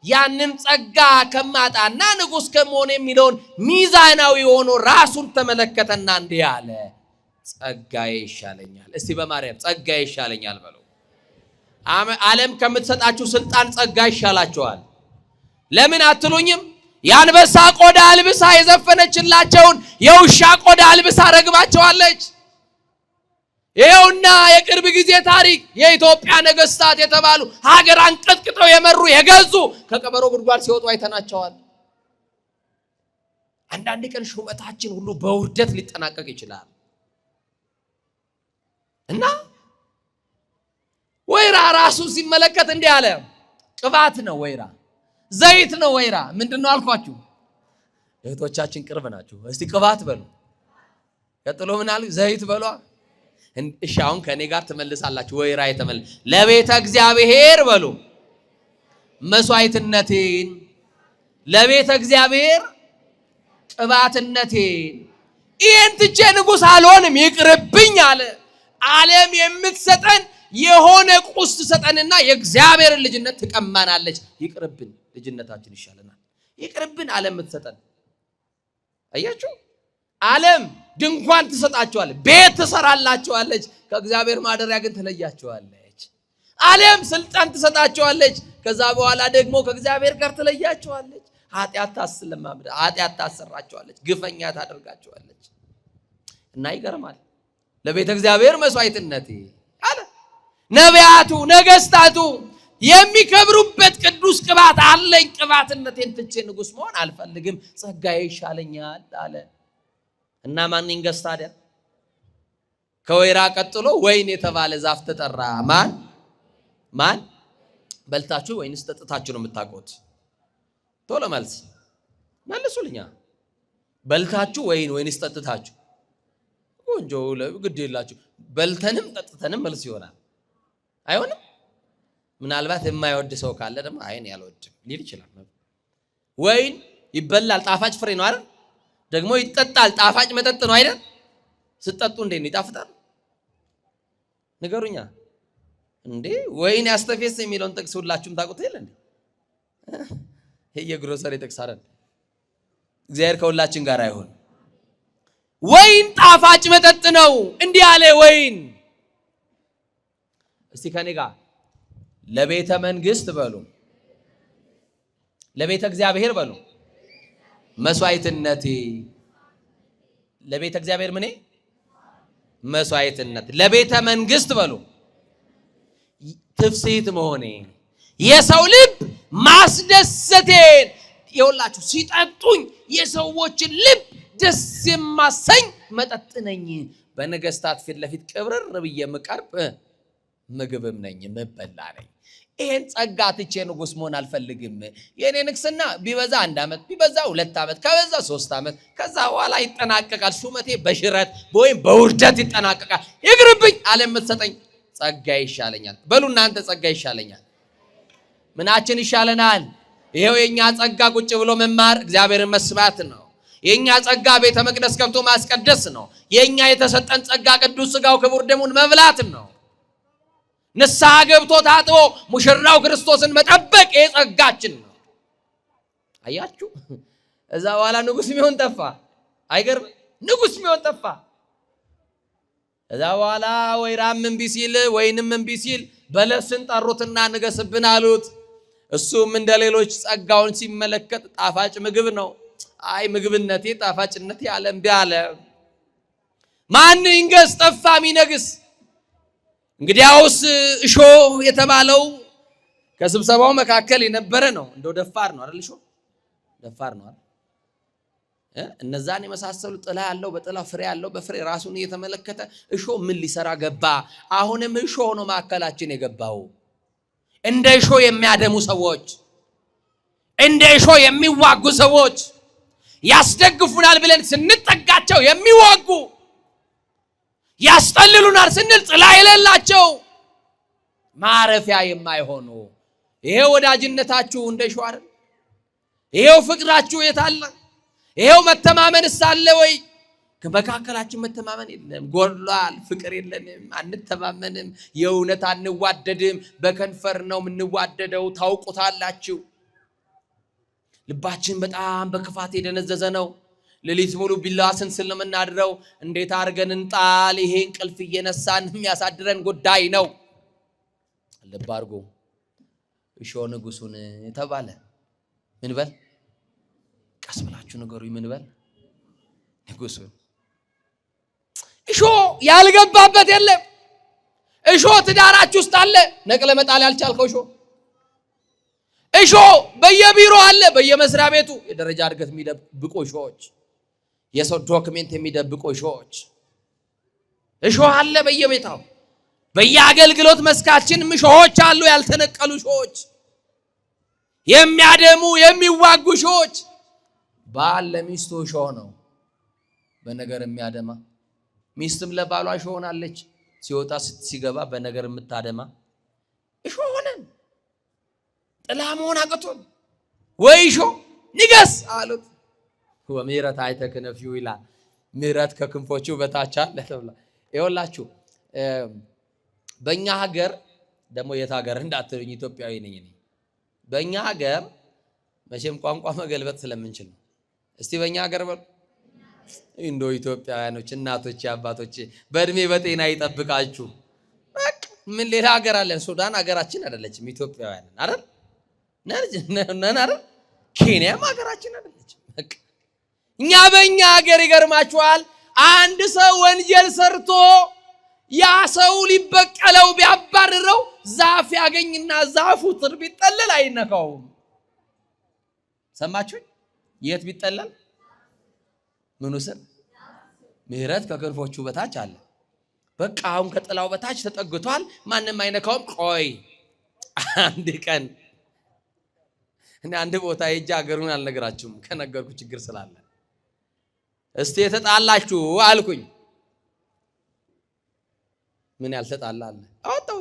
ያንን ጸጋ ከማጣና ንጉስ ከመሆን የሚለውን ሚዛናዊ ሆኖ ራሱን ተመለከተና እንዲህ አለ ጸጋዬ ይሻለኛል። እስቲ በማርያም ጸጋዬ ይሻለኛል በሉ። ዓለም ከምትሰጣችሁ ስልጣን ጸጋ ይሻላችኋል። ለምን አትሉኝም? የአንበሳ ቆዳ አልብሳ የዘፈነችላቸውን የውሻ ቆዳ አልብሳ ረግማቸዋለች። ይኸውና የቅርብ ጊዜ ታሪክ የኢትዮጵያ ነገስታት የተባሉ ሀገር አንቀጥቅጠው የመሩ የገዙ ከቀበሮ ጉድጓድ ሲወጡ አይተናቸዋል። አንዳንድ ቀን ሹመታችን ሁሉ በውርደት ሊጠናቀቅ ይችላል እና ወይራ ራሱ ሲመለከት እንዲህ አለ። ቅባት ነው ወይራ፣ ዘይት ነው ወይራ። ምንድነው አልኳችሁ? እህቶቻችን ቅርብ ናችሁ። እስቲ ቅባት በሉ። ቀጥሎ ምን አሉ? ዘይት በሏ። እሺ አሁን ከኔ ጋር ትመልሳላችሁ። ወይራ የተመለሰ ለቤተ እግዚአብሔር በሉ መስዋዕትነቴን፣ ለቤተ እግዚአብሔር ቅባትነቴን፣ ይሄን ትቼ ንጉሥ አልሆንም ይቅርብኝ አለ። ዓለም የምትሰጠን የሆነ ቁስ ትሰጠንና የእግዚአብሔርን ልጅነት ትቀማናለች። ይቅርብን፣ ልጅነታችን ይሻለናል። ይቅርብን ዓለም የምትሰጠን። አያችሁ፣ ዓለም ድንኳን ትሰጣቸዋለች፣ ቤት ትሰራላቸዋለች፣ ከእግዚአብሔር ማደሪያ ግን ትለያቸዋለች። ዓለም ስልጣን ትሰጣቸዋለች፣ ከዛ በኋላ ደግሞ ከእግዚአብሔር ጋር ትለያቸዋለች። ኃጢአት ታስለማምድ፣ ኃጢአት ታሰራቸዋለች፣ ግፈኛ ታደርጋቸዋለች። እና ይገርማል። ለቤተ እግዚአብሔር መስዋዕትነቴ አለ። ነቢያቱ ነገስታቱ የሚከብሩበት ቅዱስ ቅባት አለኝ። ቅባትነቴን ትቼ ንጉሥ መሆን አልፈልግም፣ ጸጋዬ ይሻለኛል አለ። እና ማን ይንገስ ታዲያ? ከወይራ ቀጥሎ ወይን የተባለ ዛፍ ተጠራ። ማን? በልታችሁ ወይንስ ጠጥታችሁ ነው የምታውቁት? ቶሎ መልሱልኛ። በልታችሁ ወይንስ ጠጥታችሁ? ቆንጆ ግድ የላችሁ። በልተንም ጠጥተንም መልስ ይሆናል። አይሆንም? ምናልባት የማይወድ ሰው ካለ ደግሞ አይን ያልወድም ሊል ይችላል። ወይን ይበላል፣ ጣፋጭ ፍሬ ነው አይደል? ደግሞ ይጠጣል፣ ጣፋጭ መጠጥ ነው አይደል? ስትጠጡ እንዴት ነው ይጣፍጣል? ንገሩኛ እንዴ። ወይን ያስተፌስ የሚለውን ጥቅስ ሁላችሁም ታውቁት የለ እንዴ? የግሮሰሪ ጥቅስ አይደል? እግዚአብሔር ከሁላችን ጋር አይሆን። ወይን ጣፋጭ መጠጥ ነው። እንዲህ አለ ወይን። እስቲ ከኔ ጋር ለቤተ መንግስት በሉ፣ ለቤተ እግዚአብሔር በሉ መስዋዕትነቴ። ለቤተ እግዚአብሔር ምኔ? መስዋዕትነት። ለቤተ መንግስት በሉ ትፍስሕት መሆኔ፣ የሰው ልብ ማስደሰቴን። ይኸውላችሁ ሲጠጡኝ የሰዎችን ልብ ደስ የማሰኝ መጠጥ ነኝ። በነገስታት ፊት ለፊት ቅብርር ብዬ የምቀርብ ምግብም ነኝ፣ የምበላ ነኝ። ይሄን ጸጋ ትቼ ንጉሥ መሆን አልፈልግም። የኔ ንግስና ቢበዛ 1 ዓመት ቢበዛ 2 ዓመት ከበዛ 3 ዓመት፣ ከዛ በኋላ ይጠናቀቃል። ሹመቴ በሽረት ወይም በውርደት ይጠናቀቃል። ይቅርብኝ። ዓለም የምትሰጠኝ ጸጋ ይሻለኛል። በሉ እናንተ ጸጋ ይሻለኛል። ምናችን ይሻለናል? ይሄው የኛ ጸጋ ቁጭ ብሎ መማር፣ እግዚአብሔርን መስማት ነው። የኛ ጸጋ ቤተ መቅደስ ገብቶ ማስቀደስ ነው። የኛ የተሰጠን ጸጋ ቅዱስ ሥጋው ክቡር ደሙን መብላት ነው። ንስሐ ገብቶ ታጥቦ ሙሽራው ክርስቶስን መጠበቅ የጸጋችን ነው። አያችሁ፣ እዛ በኋላ ንጉሥ ሚሆን ጠፋ። አይገርም? ንጉሥ ሚሆን ጠፋ። እዛ በኋላ ወይራም እምቢ ሲል ወይንም እምቢ ሲል በለስን ጠሩትና ንገስብን አሉት። እሱም እንደ ሌሎች ጸጋውን ሲመለከት ጣፋጭ ምግብ ነው። አይ ምግብነቴ ጣፋጭነቴ አለ፣ እምቢ አለ። ማን ይንገስ? ጠፋ ሚነግስ። እንግዲያውስ እሾህ የተባለው ከስብሰባው መካከል የነበረ ነው። እንደው ደፋር ነው አይደል? እሾህ ደፋር ነው አይደል? እነዛን የመሳሰሉ ጥላ ያለው በጥላው ፍሬ ያለው በፍሬ ራሱን እየተመለከተ እሾህ ምን ሊሰራ ገባ? አሁንም እሾህ ነው ማዕከላችን የገባው። እንደ እሾህ የሚያደሙ ሰዎች፣ እንደ እሾህ የሚዋጉ ሰዎች፣ ያስደግፉናል ብለን ስንጠጋቸው የሚዋጉ፣ ያስጠልሉናል ስንል ጥላ የሌላቸው፣ ማረፊያ የማይሆኑ። ይሄው ወዳጅነታችሁ እንደ እሾህ አይደል? ይሄው ፍቅራችሁ የታለ? ይሄው መተማመንስ አለ ወይ? ከመካከላችን መተማመን የለም፣ ጎድሏል። ፍቅር የለንም፣ አንተማመንም፣ የእውነት አንዋደድም። በከንፈር ነው የምንዋደደው፣ ታውቁታላችሁ። ልባችን በጣም በክፋት የደነዘዘ ነው። ሌሊት ሙሉ ቢላዋ ስንስል ነው የምናድረው። እንዴት አድርገን እንጣል? ይሄ እንቅልፍ እየነሳን የሚያሳድረን ጉዳይ ነው። ልብ አድርጎ እሾህ ንጉሱን ተባለ። ምን በል? ቀስ ብላችሁ ንገሩኝ። ምን በል? ንጉሱን እሾ ያልገባበት የለም። እሾ ትዳራችሁ ውስጥ አለ፣ ነቅለ መጣል ያልቻልከው እሾ። እሾ በየቢሮ አለ፣ በየመስሪያ ቤቱ የደረጃ እድገት የሚደብቁ እሾዎች፣ የሰው ዶክሜንት የሚደብቁ እሾዎች። እሾ አለ በየቤታው። በየአገልግሎት መስካችን እሾዎች አሉ፣ ያልተነቀሉ እሾዎች፣ የሚያደሙ የሚዋጉ እሾዎች። ባል ለሚስቱ እሾህ ነው በነገር የሚያደማ፣ ሚስትም ለባሏ እሾህ ሆናለች ሲወጣ ሲገባ በነገር የምታደማ እሾህ ሆነን ጥላ መሆን አቅቶን ወይ እሾህ ንገስ አሉት። ወምሕረት አይተ ከነፊሁ ይላል። ምሕረት ከክንፎቹ በታች አለ ተብሏል። ይኸውላችሁ በእኛ ሀገር ደግሞ የት ሀገር እንዳትሉኝ ኢትዮጵያዊ ነኝ እኔ። በእኛ ሀገር መቼም ቋንቋ መገልበጥ ስለምንችል ነው። እስቲ በእኛ ሀገር በሉ እንዶ ኢትዮጵያውያኖች፣ እናቶች፣ አባቶች በእድሜ በጤና ይጠብቃችሁ። ምን ሌላ ሀገር አለን? ሱዳን ሀገራችን አይደለችም፣ ኢትዮጵያውያን አይደል? ነን አይደል? ኬንያም ሀገራችን አይደለችም። እኛ በእኛ ሀገር ይገርማችኋል፣ አንድ ሰው ወንጀል ሰርቶ ያ ሰው ሊበቀለው ቢያባርረው ዛፍ ያገኝና ዛፉ ስር ቢጠለል አይነካውም። ሰማችሁ? የት ቢጠለል? ምኑ ስር? ምሕረት ከክንፎቹ በታች አለ። በቃ አሁን ከጥላው በታች ተጠግቷል፣ ማንም አይነካውም። ቆይ አንድ ቀን እኔ አንድ ቦታ ሄጄ ሀገሩን አልነግራችሁም፣ ከነገርኩ ችግር ስላለ እስቲ የተጣላችሁ አልኩኝ። ምን ያልተጣላ አለ? አወጣው።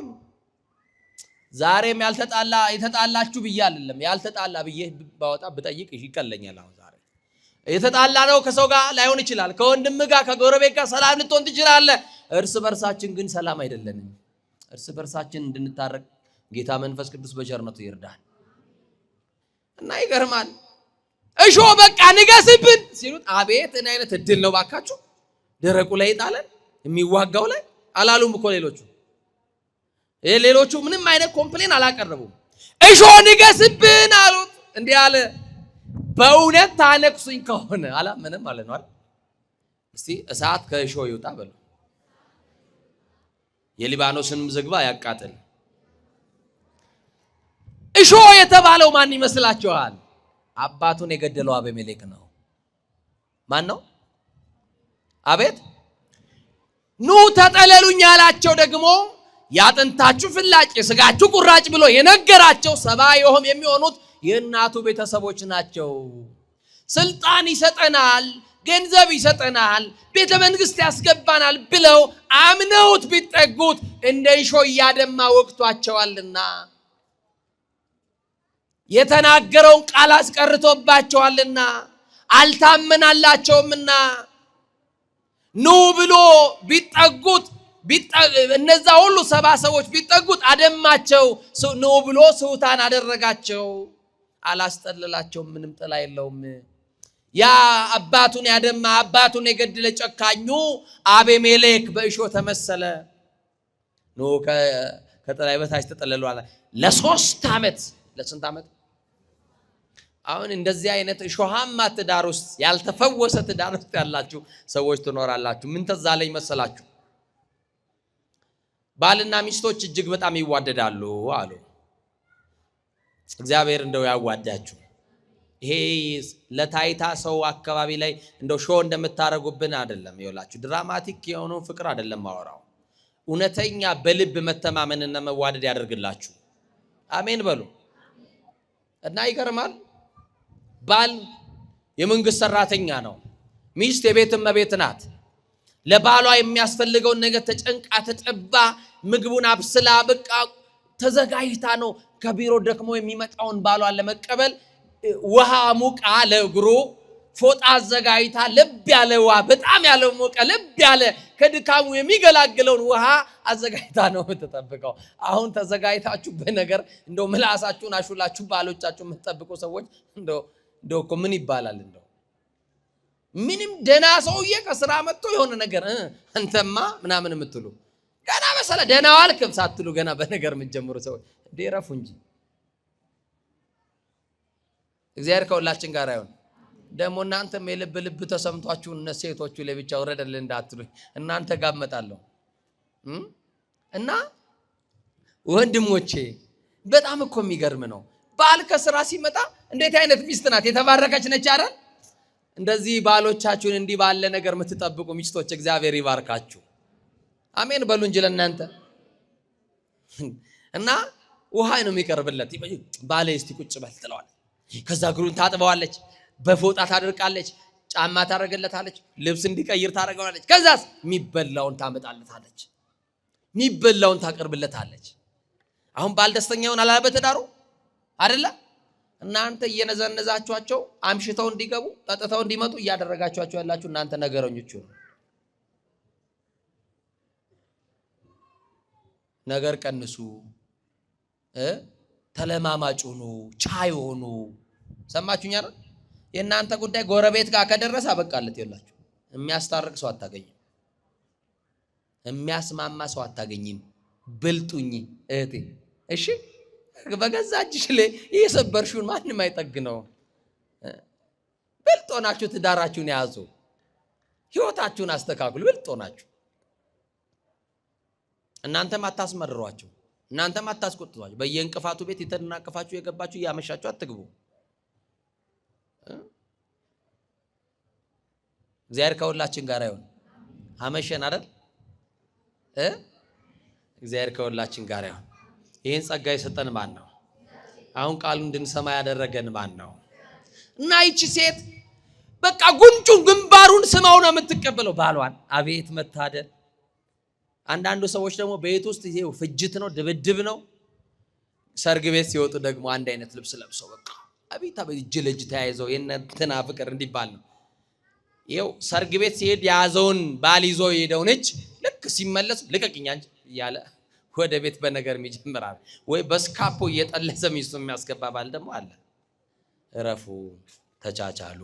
ዛሬም ያልተጣላ የተጣላችሁ ብዬ አይደለም፣ ያልተጣላ ብዬ ባወጣ ብጠይቅ ይቀለኛል። አሁን ዛሬ የተጣላ ነው ከሰው ጋር ላይሆን ይችላል፣ ከወንድም ጋር ከጎረቤት ጋር ሰላም ልትሆን ትችላለህ። እርስ በርሳችን ግን ሰላም አይደለንም። እርስ በርሳችን እንድንታረቅ ጌታ መንፈስ ቅዱስ በቸርነቱ ይርዳል። እና ይገርማል። እሾ በቃ ንገስብን ሲሉት አቤት እኔ አይነት እድል ነው ባካችሁ። ደረቁ ላይ ጣለን የሚዋጋው ላይ አላሉም እኮ ሌሎቹ ምንም አይነት ኮምፕሌን አላቀረቡም። እሾ ንገስብን አሉት። እንዲህ አለ፣ በእውነት ታነክሱኝ ከሆነ አላመነም ማለት ነው አይደል? እስቲ እሳት ከእሾ ይውጣ በሉ። የሊባኖስንም ዝግባ ያቃጥል። እሾ የተባለው ማን ይመስላችኋል? አባቱን የገደለው አቤሜሌክ ነው። ማን ነው? አቤት ኑ ተጠለሉኝ ያላቸው ደግሞ ያጥንታችሁ ፍላጭ የስጋችሁ ቁራጭ ብሎ የነገራቸው 70 የሚሆኑት የእናቱ ቤተሰቦች ናቸው። ስልጣን ይሰጠናል፣ ገንዘብ ይሰጠናል፣ ቤተ መንግስት ያስገባናል ብለው አምነውት ቢጠጉት እንደ እሾ እያደማ ወቅቷቸዋልና የተናገረውን ቃል አስቀርቶባቸዋልና አልታመናላቸውምና ኑ ብሎ ቢጠጉት እነዛ ሁሉ 70 ሰዎች ቢጠጉት አደማቸው። ኑ ብሎ ስውታን አደረጋቸው። አላስጠለላቸውም። ምንም ጥላ የለውም። ያ አባቱን ያደማ አባቱን የገደለ ጨካኙ አቤሜሌክ በእሾ ተመሰለ። ኑ ከጥላይ በታች ተጠለሉ አለ። ለ3 ዓመት። ለስንት ዓመት? አሁን እንደዚህ አይነት እሾሃማ ትዳር ውስጥ ያልተፈወሰ ትዳር ውስጥ ያላችሁ ሰዎች ትኖራላችሁ። ምን ተዛለኝ መሰላችሁ? ባልና ሚስቶች እጅግ በጣም ይዋደዳሉ አሉ። እግዚአብሔር እንደው ያዋዳችሁ። ይሄ ለታይታ ሰው አካባቢ ላይ እንደው ሾው እንደምታረጉብን አይደለም። ይኸውላችሁ ድራማቲክ የሆነው ፍቅር አይደለም ማወራው። እውነተኛ በልብ መተማመንና መዋደድ ያደርግላችሁ። አሜን በሉ። እና ይገርማል። ባል የመንግስት ሰራተኛ ነው፣ ሚስት የቤት እመቤት ናት። ለባሏ የሚያስፈልገውን ነገር ተጨንቃ ተጠባ ምግቡን አብስላ በቃ ተዘጋጅታ ነው ከቢሮ ደክሞ የሚመጣውን ባሏን ለመቀበል ውሃ ሙቃ ለእግሩ ፎጣ አዘጋጅታ ለብ ያለ ውሃ በጣም ያለው ሞቀ ለብ ያለ ከድካሙ የሚገላግለውን ውሃ አዘጋጅታ ነው የምትጠብቀው። አሁን ተዘጋጅታችሁ በነገር እንደው ምላሳችሁን አሹላችሁ ባሎቻችሁ የምትጠብቁ ሰዎች እንደው እኮ ምን ይባላል? እንደው ምንም ደና ሰውዬ ከስራ መጥቶ የሆነ ነገር አንተማ ምናምን የምትሉ ገና መሰለ ደና ዋልክም ሳትሉ ገና በነገር የምትጀምሩ ሰዎች እንዴ ረፉ እንጂ። እግዚአብሔር ከሁላችን ጋር ይሁን። ደግሞ እናንተም የልብ ተሰምቷችሁ ሴቶቹ ለብቻ ወረደልን እንዳትሉኝ እናንተ ጋር እመጣለሁ። እና ወንድሞቼ በጣም እኮ የሚገርም ነው። ባል ከስራ ሲመጣ እንዴት አይነት ሚስት ናት? የተባረከች ነች አይደል? እንደዚህ ባሎቻችሁን እንዲህ ባለ ነገር የምትጠብቁ ሚስቶች እግዚአብሔር ይባርካችሁ። አሜን በሉ እንጂ ለእናንተ። እና ውሃ ነው የሚቀርብለት። ባሌ እስቲ ቁጭ በል ትለዋለች። ከዛ እግሩን ታጥበዋለች፣ በፎጣ ታደርቃለች፣ ጫማ ታረገለታለች፣ ልብስ እንዲቀይር ታረገዋለች። ከዛስ የሚበላውን ታመጣለታለች፣ የሚበላውን ታቀርብለታለች። አሁን ባል ደስተኛ ይሆናል በትዳሩ አይደለ? እናንተ እየነዘነዛችኋቸው አምሽተው እንዲገቡ ጠጥተው እንዲመጡ እያደረጋችኋቸው ያላችሁ እናንተ ነገረኞች ነው። ነገር ቀንሱ፣ ተለማማጭ ሁኑ፣ ቻይ ሁኑ። ሰማችሁኝ አይደል? የእናንተ ጉዳይ ጎረቤት ጋር ከደረሰ አበቃለት። ይላችሁ የሚያስታርቅ ሰው አታገኝም፣ የሚያስማማ ሰው አታገኝም። ብልጡኝ እህቴ፣ እሺ በገዛ እጅሽ ላይ የሰበርሽውን ማንም አይጠግነው። ብልጥ ሆናችሁ ትዳራችሁን ያዙ፣ ህይወታችሁን አስተካክሉ። ብልጥ ሆናችሁ እናንተም አታስመርሯቸው፣ እናንተም አታስቆጥቷቸው። በየእንቅፋቱ ቤት የተናቀፋችሁ የገባችሁ እያመሻችሁ አትግቡ። እግዚአብሔር ከሁላችን ጋር ይሁን። አመሸን አይደል? እግዚአብሔር ከሁላችን ጋር ይሁን። ይህን ጸጋ የሰጠን ማን ነው? አሁን ቃሉን እንድንሰማ ያደረገን ማን ነው? እና ይቺ ሴት በቃ ጉንጩን ግንባሩን ስማው ነው የምትቀበለው ባሏን። አቤት መታደል! አንዳንዱ ሰዎች ደግሞ ቤት ውስጥ ይሄው ፍጅት ነው፣ ድብድብ ነው። ሰርግ ቤት ሲወጡ ደግሞ አንድ አይነት ልብስ ለብሰው በቃ አቤት እጅ ለእጅ ተያይዘው የእነንትና ፍቅር እንዲባል ነው። ይኸው ሰርግ ቤት ሲሄድ የያዘውን ባል ይዞ የሄደውን እጅ ልክ ሲመለስ ልቀቅኛ እንጂ እያለ ወደ ቤት በነገር ይጀምራል። ወይ በስካፖ እየጠለዘ ሚስቱ የሚያስገባ ባል ደግሞ አለ። እረፉ፣ ተቻቻሉ።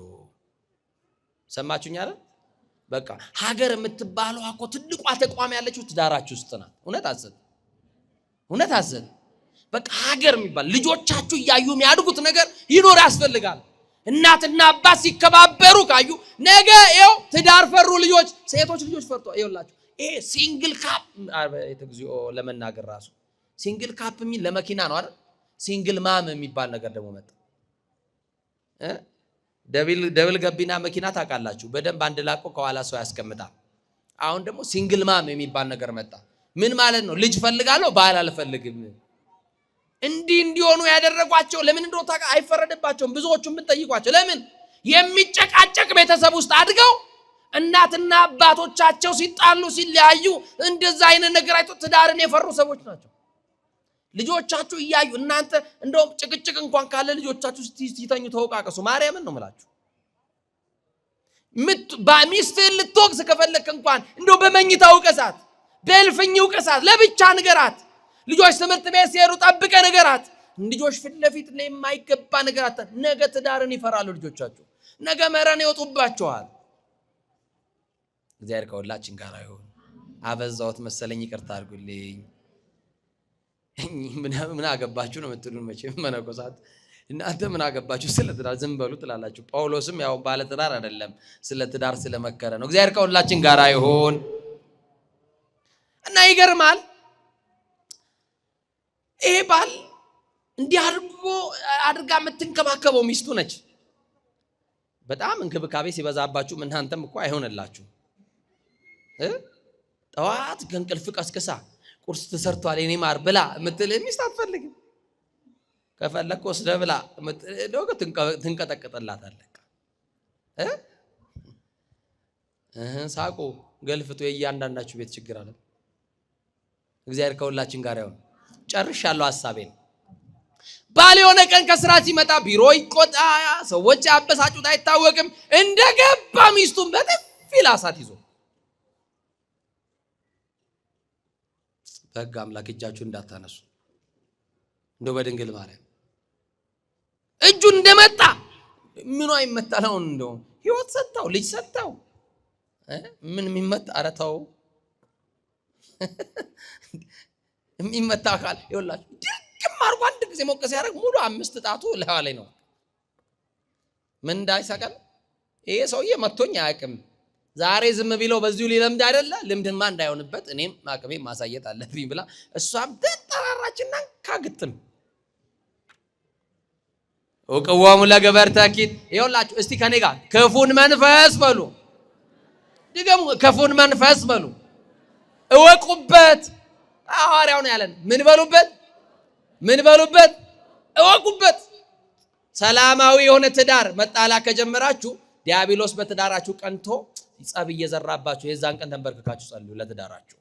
ሰማችሁኝ አይደል? በቃ ሀገር የምትባለው እኮ ትልቋ ተቋም ያለችው ትዳራችሁ ውስጥ ናት። እውነት አዘን በቃ ሀገር የሚባል ልጆቻችሁ እያዩ የሚያድጉት ነገር ይኖር ያስፈልጋል። እናትና አባት ሲከባበሩ ካዩ ነገ ይኸው ትዳር ፈሩ ልጆች፣ ሴቶች ልጆች ፈርቶ ይኸውላችሁ ይሄ ሲንግል ካፕ እግዚኦ ለመናገር ራሱ ሲንግል ካፕ የሚል ለመኪና ነው አይደል? ሲንግል ማም የሚባል ነገር ደግሞ መጣ። ደብል ገቢና መኪና ታውቃላችሁ፣ በደንብ አንድ ላቆ ከኋላ ሰው ያስቀምጣል። አሁን ደግሞ ሲንግል ማም የሚባል ነገር መጣ። ምን ማለት ነው? ልጅ ፈልጋለሁ ባል አልፈልግም። እንዲሆኑ ያደረጓቸው ለምን እንደሆነ ታውቃ? አይፈረድባቸውም። ብዙዎቹን ብንጠይቋቸው ለምን የሚጨቃጨቅ ቤተሰብ ውስጥ አድገው እናትና አባቶቻቸው ሲጣሉ ሲለያዩ እንደዛ አይነት ነገር አይቶ ትዳርን የፈሩ ሰዎች ናቸው። ልጆቻችሁ እያዩ እናንተ እንደውም ጭቅጭቅ እንኳን ካለ ልጆቻችሁ ሲተኙ ተወቃቀሱ። ማርያምን ነው የምላችሁ። ሚስትህን ልትወቅስ ከፈለክ እንኳን እንደው በመኝታ ውቀሳት፣ በእልፍኝ ውቀሳት፣ ለብቻ ንገራት። ልጆች ትምህርት ቤት ሲሄዱ ጠብቀ ንገራት። ልጆች ፊት ለፊት ላይ የማይገባ ነገራት። ነገ ትዳርን ይፈራሉ ልጆቻችሁ፣ ነገ መረን ይወጡባቸዋል። እግዚአብሔር ከሁላችን ጋር ይሁን። አበዛውት መሰለኝ፣ ይቅርታ አድርጉልኝ። ምን አገባችሁ ነው የምትሉን መቼም መነኮሳት፣ እናንተ ምን አገባችሁ ስለ ትዳር ዝም በሉ ትላላችሁ። ጳውሎስም ያው ባለ ትዳር አይደለም ስለ ትዳር ስለመከረ ነው። እግዚአብሔር ከሁላችን ጋር ይሁን። እና ይገርማል፣ ይሄ ባል እንዲህ አድርጋ የምትንከባከበው ሚስቱ ነች። በጣም እንክብካቤ ሲበዛባችሁ እናንተም እኮ አይሆንላችሁ። ጠዋት ከእንቅልፍ ቀስቅሳ ቁርስ ተሰርቷል የኔ ማር ብላ የምትል ሚስት አትፈልግም። ከፈለክ ወስደህ ብላ ዶግ ትንቀጠቅጥላታለህ። ሳቁ ገልፍቶ የእያንዳንዳችሁ ቤት ችግር አለ። እግዚአብሔር ከሁላችን ጋር ይሁን። ጨርሻለሁ ሐሳቤን። ባል የሆነ ቀን ከስራ ሲመጣ ቢሮ ይቆጣ፣ ሰዎች ያበሳጩት አይታወቅም። እንደገባ ሚስቱን በጥፊ ላሳት ይዞ በሕግ አምላክ እጃችሁን እንዳታነሱ እንደው በድንግል ማርያም እጁን እንደመጣ ምኑ አይመታለው። እንደው ህይወት ሰጣው፣ ልጅ ሰጣው፣ ምን የሚመታ ኧረ ተው የሚመታ አካል ይኸውላችሁ ድርግም አድርጎ አንድ ጊዜ ሞቀስ ያደርግ ሙሉ 5 ጣቱ ላይ ነው። ምን እንዳይሰቀል ይሄ ሰውዬ መጥቶኝ አያውቅም። ዛሬ ዝም ቢለው በዚሁ ሊለምድ አይደለ? ልምድማ እንዳይሆንበት እኔም አቅሜ ማሳየት አለብኝ ብላ እሷም ተጠራራችና ካግጥም ወቀዋሙ ለገበርታኪት ይኸውላችሁ እስቲ ከኔ ጋር ክፉን መንፈስ በሉ ድገሙ። ክፉን መንፈስ በሉ እወቁበት። ሐዋርያው ነው ያለን። ምን በሉበት? ምን በሉበት? እወቁበት። ሰላማዊ የሆነ ትዳር መጣላ ከጀመራችሁ ዲያብሎስ በትዳራችሁ ቀንቶ ጸብ እየዘራባችሁ የዛን ቀን ተንበርክካችሁ ጸልዩ ለትዳራችሁ።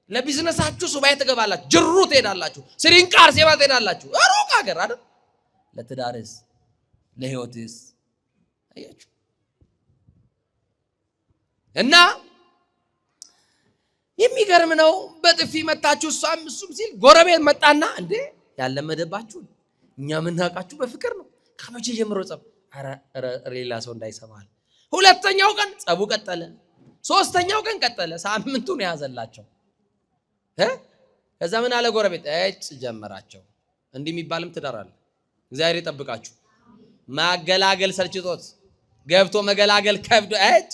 ለቢዝነሳችሁ ሱባኤ ትገባላችሁ፣ ጅሩ ትሄዳላችሁ፣ ስሪንቃር ሴባ ትሄዳላችሁ። ሩቅ ሀገር አይደል? ለትዳርስ ለህይወትስ አያችሁ። እና የሚገርም ነው። በጥፊ መታችሁ እሷም እሱም ሲል ጎረቤት መጣና እንዴ ያለመደባችሁ እኛ ምናቃችሁ በፍቅር ነው ከመቼ ጀምሮ ጸብ? ኧረ ሌላ ሰው እንዳይሰማል። ሁለተኛው ቀን ጸቡ ቀጠለ፣ ሶስተኛው ቀን ቀጠለ። ሳምንቱን ያዘላቸው። ከዛ ምን አለ ጎረቤት እጭ ጀመራቸው። እንዲህ የሚባልም ትዳር አለ። እግዚአብሔር ይጠብቃችሁ። ማገላገል ሰልችቶት ገብቶ መገላገል ከብዶ እጭ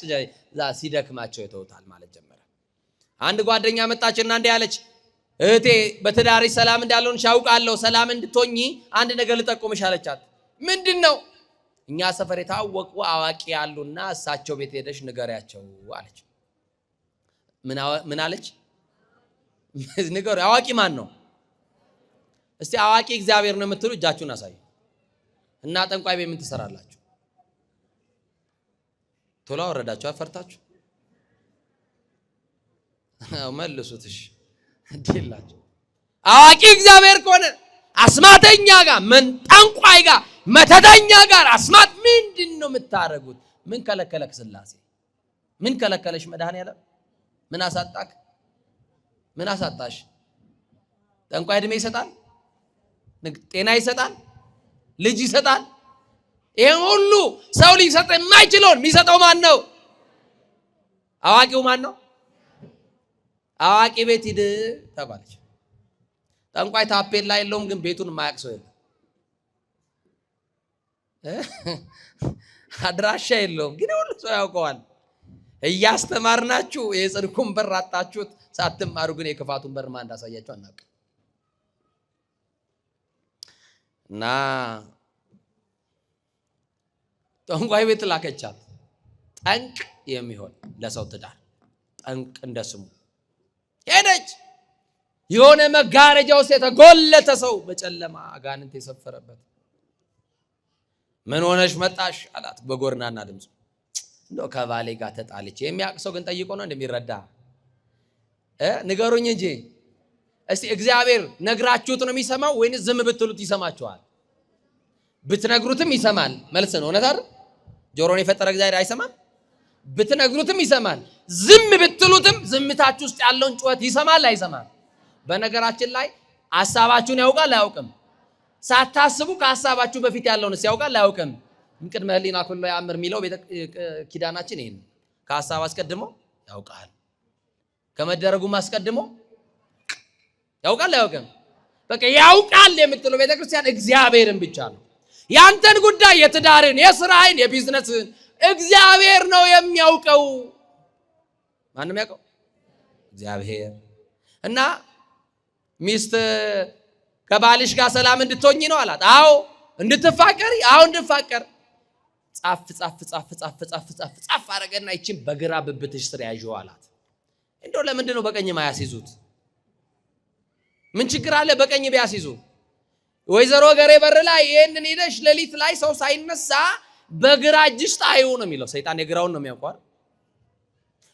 ሲደክማቸው ይተውታል ማለት ጀመረ። አንድ ጓደኛ መጣችና እንዲህ አለች፣ እህቴ በትዳርሽ ሰላም እንዳልሆንሽ አውቃለሁ። ሰላም እንድትሆኚ አንድ ነገር ልጠቁምሽ አለቻት። ምንድን ነው? እኛ ሰፈር የታወቁ አዋቂ ያሉና እሳቸው ቤት ሄደሽ ንገሪያቸው አለች። ምን አለች? ንገሩ። አዋቂ ማን ነው? እስቲ አዋቂ እግዚአብሔር ነው የምትሉ እጃችሁን አሳዩ። እና ጠንቋይ ቤት ምን ትሰራላችሁ? ቶሎ አወረዳችሁ አፈርታችሁ መልሱትሽ እንዴላችሁ። አዋቂ እግዚአብሔር ከሆነ አስማተኛ ጋር ጠንቋይ ጋር መተተኛ ጋር አስማት ምንድን ነው የምታረጉት? ምን ከለከለክ ስላሴ? ምን ከለከለሽ መድኃኒዓለም? ምን አሳጣክ? ምን አሳጣሽ? ጠንቋይ እድሜ ይሰጣል፣ ጤና ይሰጣል፣ ልጅ ይሰጣል። ይሄን ሁሉ ሰው ሊሰጥ የማይችለውን የሚሰጠው ማን ነው? አዋቂው ማን ነው? አዋቂ ቤት ሂድ ተባለች። ጠንቋይ ታፔላ የለውም ግን ቤቱን የማያውቅ ሰው የለም። አድራሻ የለውም ግን ሁሉ ሰው ያውቀዋል። እያስተማርናችሁ የጽድቁን በር አጣችሁት። ሳትማሩ ግን የክፋቱን በር ማን እንዳሳያችሁ አናውቅም። እና ጠንቋይ ቤት ላከቻት። ጠንቅ የሚሆን ለሰው ትዳር ጠንቅ እንደስሙ ሄደች። የሆነ መጋረጃ ውስጥ የተጎለተ ሰው በጨለማ አጋንንት የሰፈረበት። ምን ሆነሽ መጣሽ አላት በጎርናና ድምፁ። እንደው ከባሌ ጋር ተጣልቼ። የሚያውቅ ሰው ግን ጠይቆ ነው እንደሚረዳ ንገሩኝ እንጂ እስቲ እግዚአብሔር ነግራችሁት ነው የሚሰማው ወይንስ ዝም ብትሉት ይሰማችኋል? ብትነግሩትም ይሰማል። መልስ ነው። እውነት አይደል? ጆሮን የፈጠረ እግዚአብሔር አይሰማም? ብትነግሩትም ይሰማል። ዝም ብትሉትም ዝምታችሁ ውስጥ ያለውን ጩኸት ይሰማል አይሰማም? በነገራችን ላይ ሐሳባችሁን ያውቃል አያውቅም? ሳታስቡ ከሐሳባችሁ በፊት ያለውን ያውቃል አያውቅም? ቅድመ ሕሊና ኩሉ ያምር የሚለው ቤተ ኪዳናችን ይሄን ከሐሳብ አስቀድሞ ያውቃል፣ ከመደረጉም አስቀድሞ ያውቃል አያውቅም? በቃ ያውቃል የምትለው ቤተክርስቲያን እግዚአብሔርን ብቻ ነው። ያንተን ጉዳይ፣ የትዳርን፣ የስራህን፣ የቢዝነስን እግዚአብሔር ነው የሚያውቀው። ማንም ያውቀው እግዚአብሔር። እና ሚስት ከባልሽ ጋር ሰላም እንድትሆኚ ነው አላት። አዎ እንድትፋቀሪ፣ አዎ እንድፋቀር። ጻፍ ጻፍ ጻፍ ጻፍ ጻፍ ጻፍ ጻፍ አረገና ይቺን በግራ ብብትሽ ስር ያዥው አላት። እንደው ለምንድን ነው በቀኝ ማያስይዙት? ምን ችግር አለ በቀኝ ቢያስይዙ? ወይዘሮ ገሬ በር ላይ ይሄንን ሄደሽ ሌሊት ላይ ሰው ሳይነሳ በግራ እጅሽ ጣይው ነው የሚለው። ሰይጣን የግራውን ነው የሚያውቀው።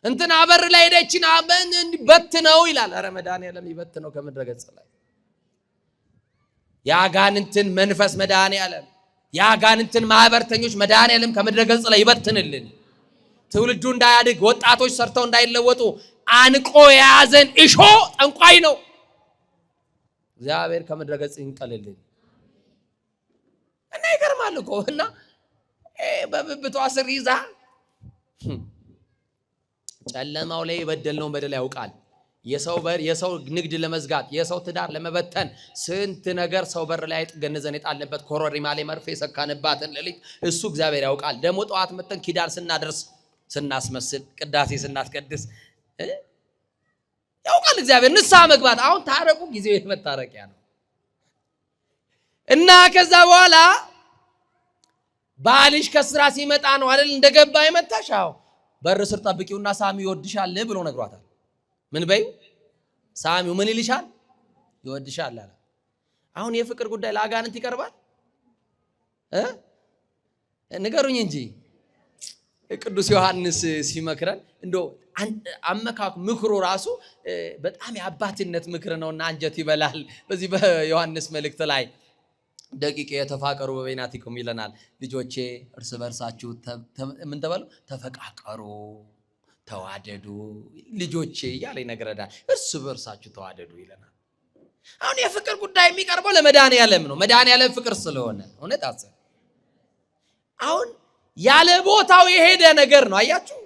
እንትን አበር ላይ ሄደችን አበን በትነው ይላል። ኧረ መድኃኒዓለም ይበትነው ከምድረ ገጽ ላይ ያጋንንትን መንፈስ መድኃኒዓለም፣ ያጋንንትን ማህበርተኞች መድኃኒዓለም ከምድረ ገጽ ላይ ይበትንልን። ትውልዱ እንዳያድግ፣ ወጣቶች ሰርተው እንዳይለወጡ አንቆ የያዘን እሾ ጠንቋይ ነው። እግዚአብሔር ከምድረ ገጽ ይንቀልልን። እና ይገርማል እኮ እና በብብቷ ስር ይዛ ጨለማው ላይ የበደልነውን በደል ያውቃል። የሰው ንግድ ለመዝጋት የሰው ትዳር ለመበተን ስንት ነገር ሰው በር ላይ አይጥገነዘን የጣለበት ኮሮሪማ ላይ መርፌ ሰካንባትን ሌሊት እሱ እግዚአብሔር ያውቃል። ደግሞ ጠዋት መተን ኪዳን ስናደርስ ስናስመስል ቅዳሴ ስናስቀድስ ያውቃል እግዚአብሔር። ንስሐ መግባት አሁን ታረቁ ጊዜው የመታረቂያ ነው እና ከዛ በኋላ ባልሽ ከስራ ሲመጣ ነው አይደል እንደገባ የመታሻው በር ስር ጠብቂውና ሳሚ ይወድሻል ብሎ ነግሯታል። ምን በይ ሳሚው ምን ይልሻል? ይወድሻል አለ። አሁን የፍቅር ጉዳይ ለአጋንንት ይቀርባል? ንገሩኝ እንጂ ቅዱስ ዮሐንስ ሲመክረን እንደው አመካክ ምክሩ ራሱ በጣም የአባትነት ምክር ነውና አንጀት ይበላል። በዚህ በዮሐንስ መልእክት ላይ ደቂቄ የተፋቀሩ በበይናቲኩም ይለናል። ልጆቼ እርስ በርሳችሁ ምን ተባሉ? ተፈቃቀሩ ተዋደዱ ልጆቼ እያለ ይነግረናል። እርስ በርሳችሁ ተዋደዱ ይለናል። አሁን የፍቅር ጉዳይ የሚቀርበው ለመድኃኔዓለም ነው። መድኃኔዓለም ፍቅር ስለሆነ እውነት አሰ አሁን ያለ ቦታው የሄደ ነገር ነው። አያችሁ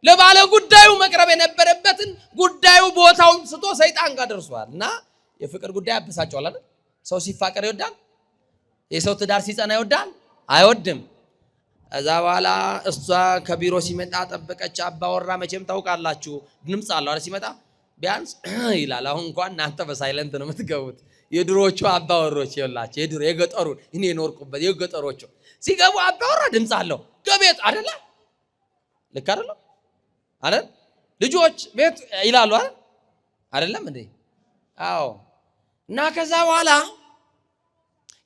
ለባለ ጉዳዩ መቅረብ የነበረበትን ጉዳዩ ቦታውን ስቶ ሰይጣን ጋር ደርሷል። እና የፍቅር ጉዳይ አብሳቸዋል አይደል? ሰው ሲፋቀር ይወዳል? የሰው ትዳር ሲጸና ይወዳል? አይወድም። እዛ በኋላ እሷ ከቢሮ ሲመጣ ጠበቀች። አባወራ መቼም ታውቃላችሁ ድምጽ አለው አይደል? ሲመጣ ቢያንስ ይላል። አሁን እንኳን እናንተ በሳይለንት ነው የምትገቡት። የድሮቹ አባወሮች ይላችሁ የድሮ የገጠሩን እኔ ኖርኩበት የገጠሮቹ ሲገቡ አባወራ ድምጽ አለው ከቤት አይደለ? ልክ አይደለም አይደል? ልጆች ቤት ይላሉ አይደል? አይደለም እንዴ? አዎ። እና ከዛ በኋላ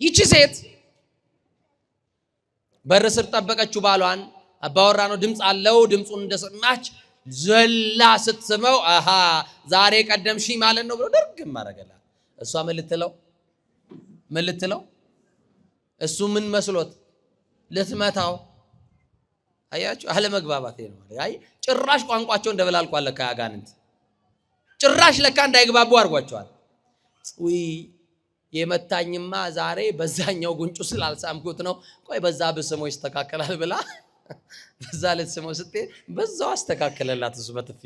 ይቺ ሴት በር ስር ጠበቀችው ባሏን። አባወራ ነው ድምጽ አለው። ድምጹን እንደሰማች ዘላ ስትስመው አሃ ዛሬ ቀደምሽ ማለት ነው ብሎ ደርግም ማረገላት። እሷ ምን ልትለው እሱ ምን መስሎት ልትመታው። አያችሁ አለመግባባት ነው ማለት አይ ጭራሽ ቋንቋቸው እንደበላልቋል ለካ አጋንንት ጭራሽ ለካ እንዳይግባቡ አድርጓቸዋል። ውይ የመታኝማ ዛሬ በዛኛው ጉንጩ ስላልሳምኩት ነው። ቆይ በዛ በስሞች ተካከላል ብላ በዛ ለስሞ ስትይ በዛው አስተካከለላት እሱ በጥፊ።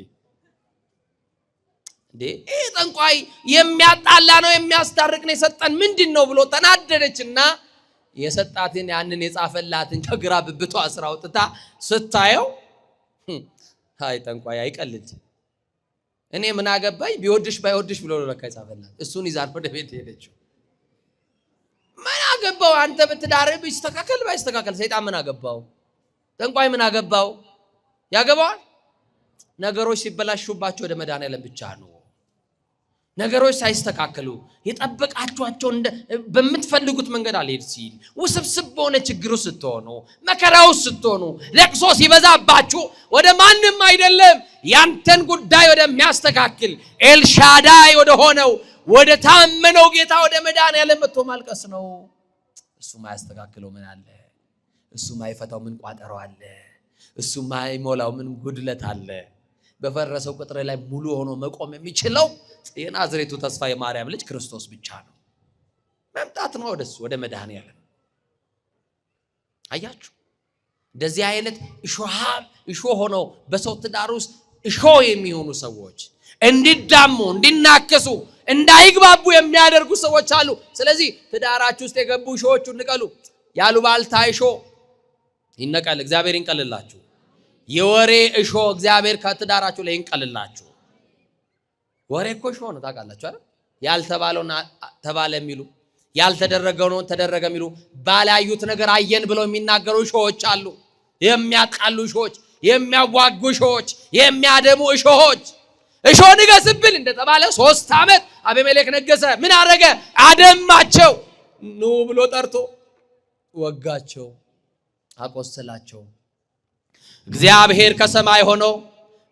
እንዴ ይሄ ጠንቋይ የሚያጣላ ነው የሚያስታርቅ ነው የሰጠን ምንድነው ብሎ ተናደደችና የሰጣትን ያንን የጻፈላትን ከግራ ብብቷ አስራ አውጥታ ስታየው ሃይ ጠንቋይ አይቀልድ እኔ ምን አገባኝ ቢወድሽ ባይወድሽ ብሎ ለካ ይጻፈላት። እሱን ይዛል ወደ ቤት ሄደችው። ምን አገባው አንተ በትዳር ቢስተካከል ባይስተካከል ሰይጣን ምን አገባው? ጠንቋይ ምን አገባው? ያገባዋል። ነገሮች ሲበላሹባቸው ወደ መድኃኔዓለም ብቻ ነው። ነገሮች ሳይስተካከሉ የጠበቃችኋቸው በምትፈልጉት መንገድ አልሄድ ሲል ውስብስብ በሆነ ችግሩ ስትሆኑ መከራው ስትሆኑ ለቅሶ ሲበዛባችሁ ወደ ማንም አይደለም ያንተን ጉዳይ ወደሚያስተካክል ኤልሻዳይ ወደ ሆነው ወደ ታመነው ጌታ ወደ መድኃኔዓለም መጥቶ ማልቀስ ነው። እሱ ማያስተካክለው ምን አለ? እሱ ማይፈታው ምን ቋጠሮ አለ? እሱ ማይሞላው ምን ጉድለት አለ? በፈረሰው ቅጥር ላይ ሙሉ ሆኖ መቆም የሚችለው የናዝሬቱ ተስፋ የማርያም ልጅ ክርስቶስ ብቻ ነው። መምጣት ነው ወደሱ ወደ መድኃኔዓለም። አያችሁ እንደዚህ አይነት እሾህ ሆነው በሰው ትዳር ውስጥ እሾህ የሚሆኑ ሰዎች እንዲዳሙ እንዲናከሱ እንዳይግባቡ የሚያደርጉ ሰዎች አሉ። ስለዚህ ትዳራችሁ ውስጥ የገቡ እሾሆቹን ንቀሉ። ያሉባልታ እሾህ ይነቀል፣ እግዚአብሔር ይንቀልላችሁ። የወሬ እሾህ እግዚአብሔር ከትዳራችሁ ላይ ይንቀልላችሁ። ወሬ እኮ እሾህ ነው ታውቃላችሁ አይደል? ያልተባለውና ተባለ የሚሉ ያልተደረገው ነው ተደረገ የሚሉ ባላዩት ነገር አየን ብለው የሚናገሩ እሾሆች አሉ። የሚያጣሉ እሾሆች፣ የሚያዋጉ እሾሆች፣ የሚያደሙ እሾሆች። እሾህ ንገስብል እንደተባለ 3 ዓመት አቤሜሌክ ነገሰ። ምን አረገ? አደማቸው። ኑ ብሎ ጠርቶ ወጋቸው፣ አቆሰላቸው። እግዚአብሔር ከሰማይ ሆኖ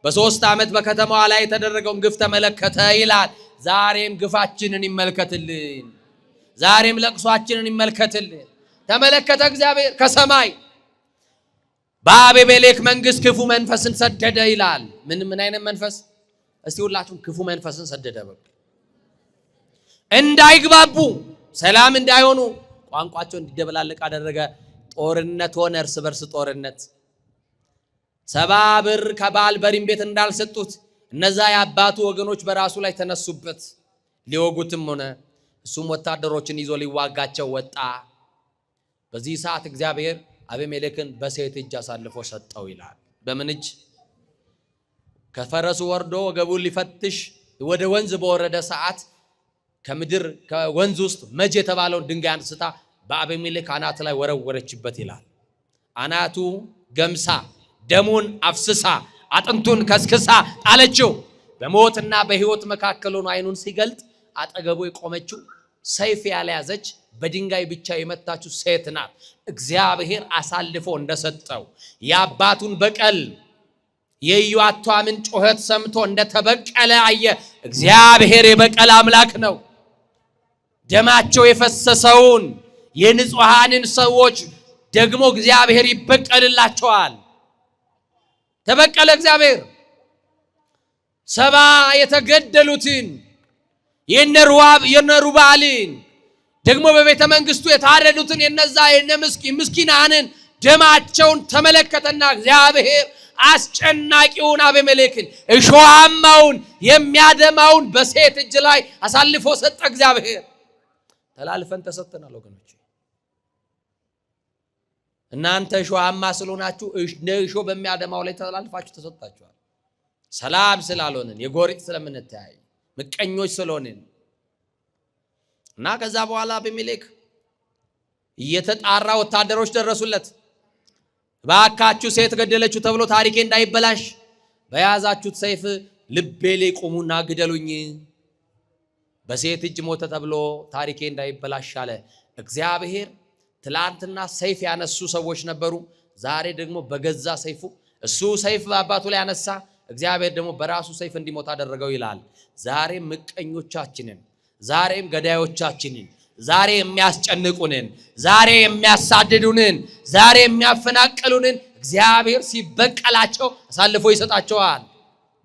በ3 ዓመት በከተማዋ ላይ የተደረገውን ግፍ ተመለከተ ይላል። ዛሬም ግፋችንን ይመልከትልን። ዛሬም ለቅሷችንን ይመልከትልን። ተመለከተ እግዚአብሔር ከሰማይ። በአቤሜሌክ መንግስት ክፉ መንፈስን ሰደደ ይላል። ምን አይነት መንፈስ? እስቲ ሁላችሁም ክፉ መንፈስን ሰደደ። በቃ እንዳይግባቡ፣ ሰላም እንዳይሆኑ፣ ቋንቋቸው እንዲደበላለቅ አደረገ። ጦርነት ሆነ፣ እርስ በርስ ጦርነት። 70 ብር ከባል በሪም ቤት እንዳልሰጡት እነዛ የአባቱ ወገኖች በራሱ ላይ ተነሱበት ሊወጉትም ሆነ እሱም ወታደሮችን ይዞ ሊዋጋቸው ወጣ። በዚህ ሰዓት እግዚአብሔር አቤሜሌክን በሴት እጅ አሳልፎ ሰጠው ይላል። በምን እጅ? ከፈረሱ ወርዶ ወገቡን ሊፈትሽ ወደ ወንዝ በወረደ ሰዓት ከምድር ከወንዝ ውስጥ መጅ የተባለውን ድንጋይ አንስታ በአቤሜሌክ አናት ላይ ወረወረችበት ይላል። አናቱ ገምሳ ደሙን አፍስሳ አጥንቱን ከስክሳ ጣለችው። በሞትና በሕይወት መካከል ሆኖ አይኑን ሲገልጥ አጠገቡ የቆመችው ሰይፍ ያልያዘች በድንጋይ ብቻ የመታችው ሴት ናት። እግዚአብሔር አሳልፎ እንደሰጠው የአባቱን በቀል የኢዮአታምን ጩኸት ሰምቶ እንደተበቀለ አየ። እግዚአብሔር የበቀል አምላክ ነው። ደማቸው የፈሰሰውን የንጹሃንን ሰዎች ደግሞ እግዚአብሔር ይበቀልላቸዋል። ተበቀለ እግዚአብሔር። 70 የተገደሉትን የነሩባልን ደግሞ በቤተ መንግስቱ የታረዱትን የነዛ ምስኪናንን ደማቸውን ተመለከተና እግዚአብሔር አስጨናቂውን አቤሜሌክን እሾሃማውን የሚያደማውን በሴት እጅ ላይ አሳልፎ ሰጠ። እግዚአብሔር ተላልፈን ተሰጥተናል ወገኖች። እናንተ እሾሃማ ስለሆናችሁ እሾ በሚያደማው ላይ ተላልፋችሁ ተሰጣችኋል። ሰላም ስላልሆንን የጎሪጥ ስለምንተያይ ምቀኞች ስለሆንን እና ከዛ በኋላ አቤሜሌክ እየተጣራ ወታደሮች ደረሱለት። ባካችሁ ሴት ገደለችው ተብሎ ታሪኬ እንዳይበላሽ በያዛችሁት ሰይፍ ልቤ ላይ ቁሙና ግደሉኝ፣ በሴት እጅ ሞተ ተብሎ ታሪኬ እንዳይበላሽ አለ እግዚአብሔር። ትላንትና ሰይፍ ያነሱ ሰዎች ነበሩ። ዛሬ ደግሞ በገዛ ሰይፉ እሱ ሰይፍ በአባቱ ላይ ያነሳ፣ እግዚአብሔር ደግሞ በራሱ ሰይፍ እንዲሞት አደረገው ይላል። ዛሬም ምቀኞቻችንን፣ ዛሬም ገዳዮቻችንን፣ ዛሬ የሚያስጨንቁንን፣ ዛሬ የሚያሳድዱንን፣ ዛሬ የሚያፈናቅሉንን እግዚአብሔር ሲበቀላቸው አሳልፎ ይሰጣቸዋል።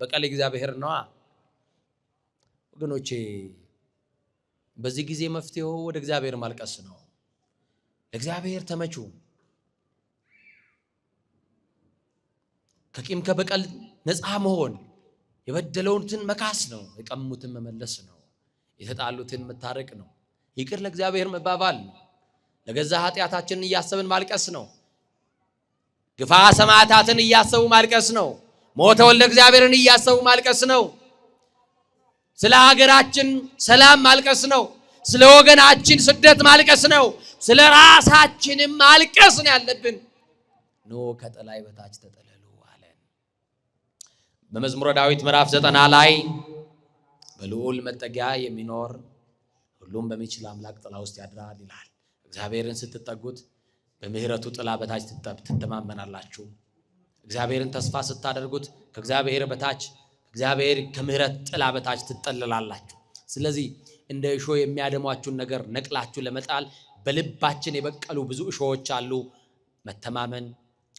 በቀል እግዚአብሔር ነዋ ወገኖቼ። በዚህ ጊዜ መፍትሄው ወደ እግዚአብሔር ማልቀስ ነው። ለእግዚአብሔር ተመቹ። ከቂም ከበቀል ነፃ መሆን የበደለውትን መካስ ነው። የቀሙትን መመለስ ነው። የተጣሉትን መታረቅ ነው። ይቅር ለእግዚአብሔር መባባል ነው። ለገዛ ኃጢአታችንን እያሰብን ማልቀስ ነው። ግፋ ሰማዕታትን እያሰቡ ማልቀስ ነው። ሞተ ወልደ እግዚአብሔርን እያሰቡ ማልቀስ ነው። ስለ ሀገራችን ሰላም ማልቀስ ነው። ስለ ወገናችን ስደት ማልቀስ ነው። ስለ ራሳችንም ማልቀስ ነው ያለብን። ኖ ከጠላይ በታች ተጠለሉ አለን። በመዝሙረ ዳዊት ምዕራፍ 90 ላይ በልዑል መጠጊያ የሚኖር ሁሉም በሚችል አምላክ ጥላ ውስጥ ያድራል ይላል። እግዚአብሔርን ስትጠጉት በምህረቱ ጥላ በታች ትተማመናላችሁ። እግዚአብሔርን ተስፋ ስታደርጉት ከእግዚአብሔር በታች እግዚአብሔር ከምህረት ጥላ በታች ትጠለላላችሁ። ስለዚህ እንደ እሾ የሚያደሟችሁን ነገር ነቅላችሁ ለመጣል በልባችን የበቀሉ ብዙ እሾዎች አሉ። መተማመን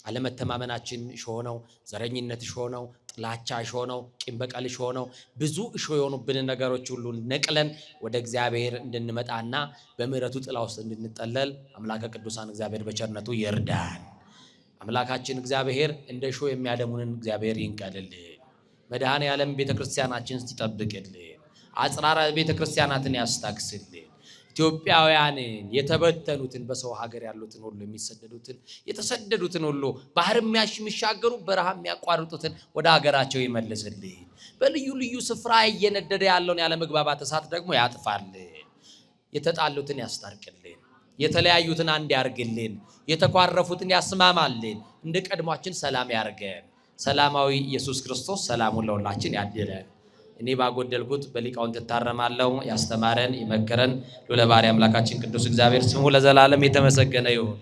አለመተማመናችን እሾ ነው። ዘረኝነት እሾ ነው። ጥላቻ እሾ ነው። ቂም በቀል እሾ ነው። ብዙ እሾ የሆኑብን ነገሮች ሁሉ ነቅለን ወደ እግዚአብሔር እንድንመጣና በምህረቱ ጥላ ውስጥ እንድንጠለል አምላከ ቅዱሳን እግዚአብሔር በቸርነቱ ይርዳን። አምላካችን እግዚአብሔር እንደ እሾ የሚያደሙንን እግዚአብሔር ይንቀልልን። መድኃኔ ዓለም ቤተክርስቲያናችን ይጠብቅልን። አጽራራ ቤተክርስቲያናትን ያስታክስልን። ኢትዮጵያውያንን የተበተኑትን በሰው ሀገር ያሉትን ሁሉ የሚሰደዱትን የተሰደዱትን ሁሉ ባህር የሚሻገሩ በረሃ የሚያቋርጡትን ወደ ሀገራቸው ይመልስልን። በልዩ ልዩ ስፍራ እየነደደ ያለውን ያለ መግባባት እሳት ደግሞ ያጥፋልን። የተጣሉትን ያስታርቅልን። የተለያዩትን አንድ ያርግልን። የተኳረፉትን ያስማማልን። እንደ ቀድሟችን ሰላም ያርገን። ሰላማዊ ኢየሱስ ክርስቶስ ሰላሙን ለሁላችን ያድለን። እኔ ባጎደልኩት በሊቃውንት እታረማለሁ። ያስተማረን የመከረን ልዑለ ባሕርይ አምላካችን ቅዱስ እግዚአብሔር ስሙ ለዘላለም የተመሰገነ ይሁን።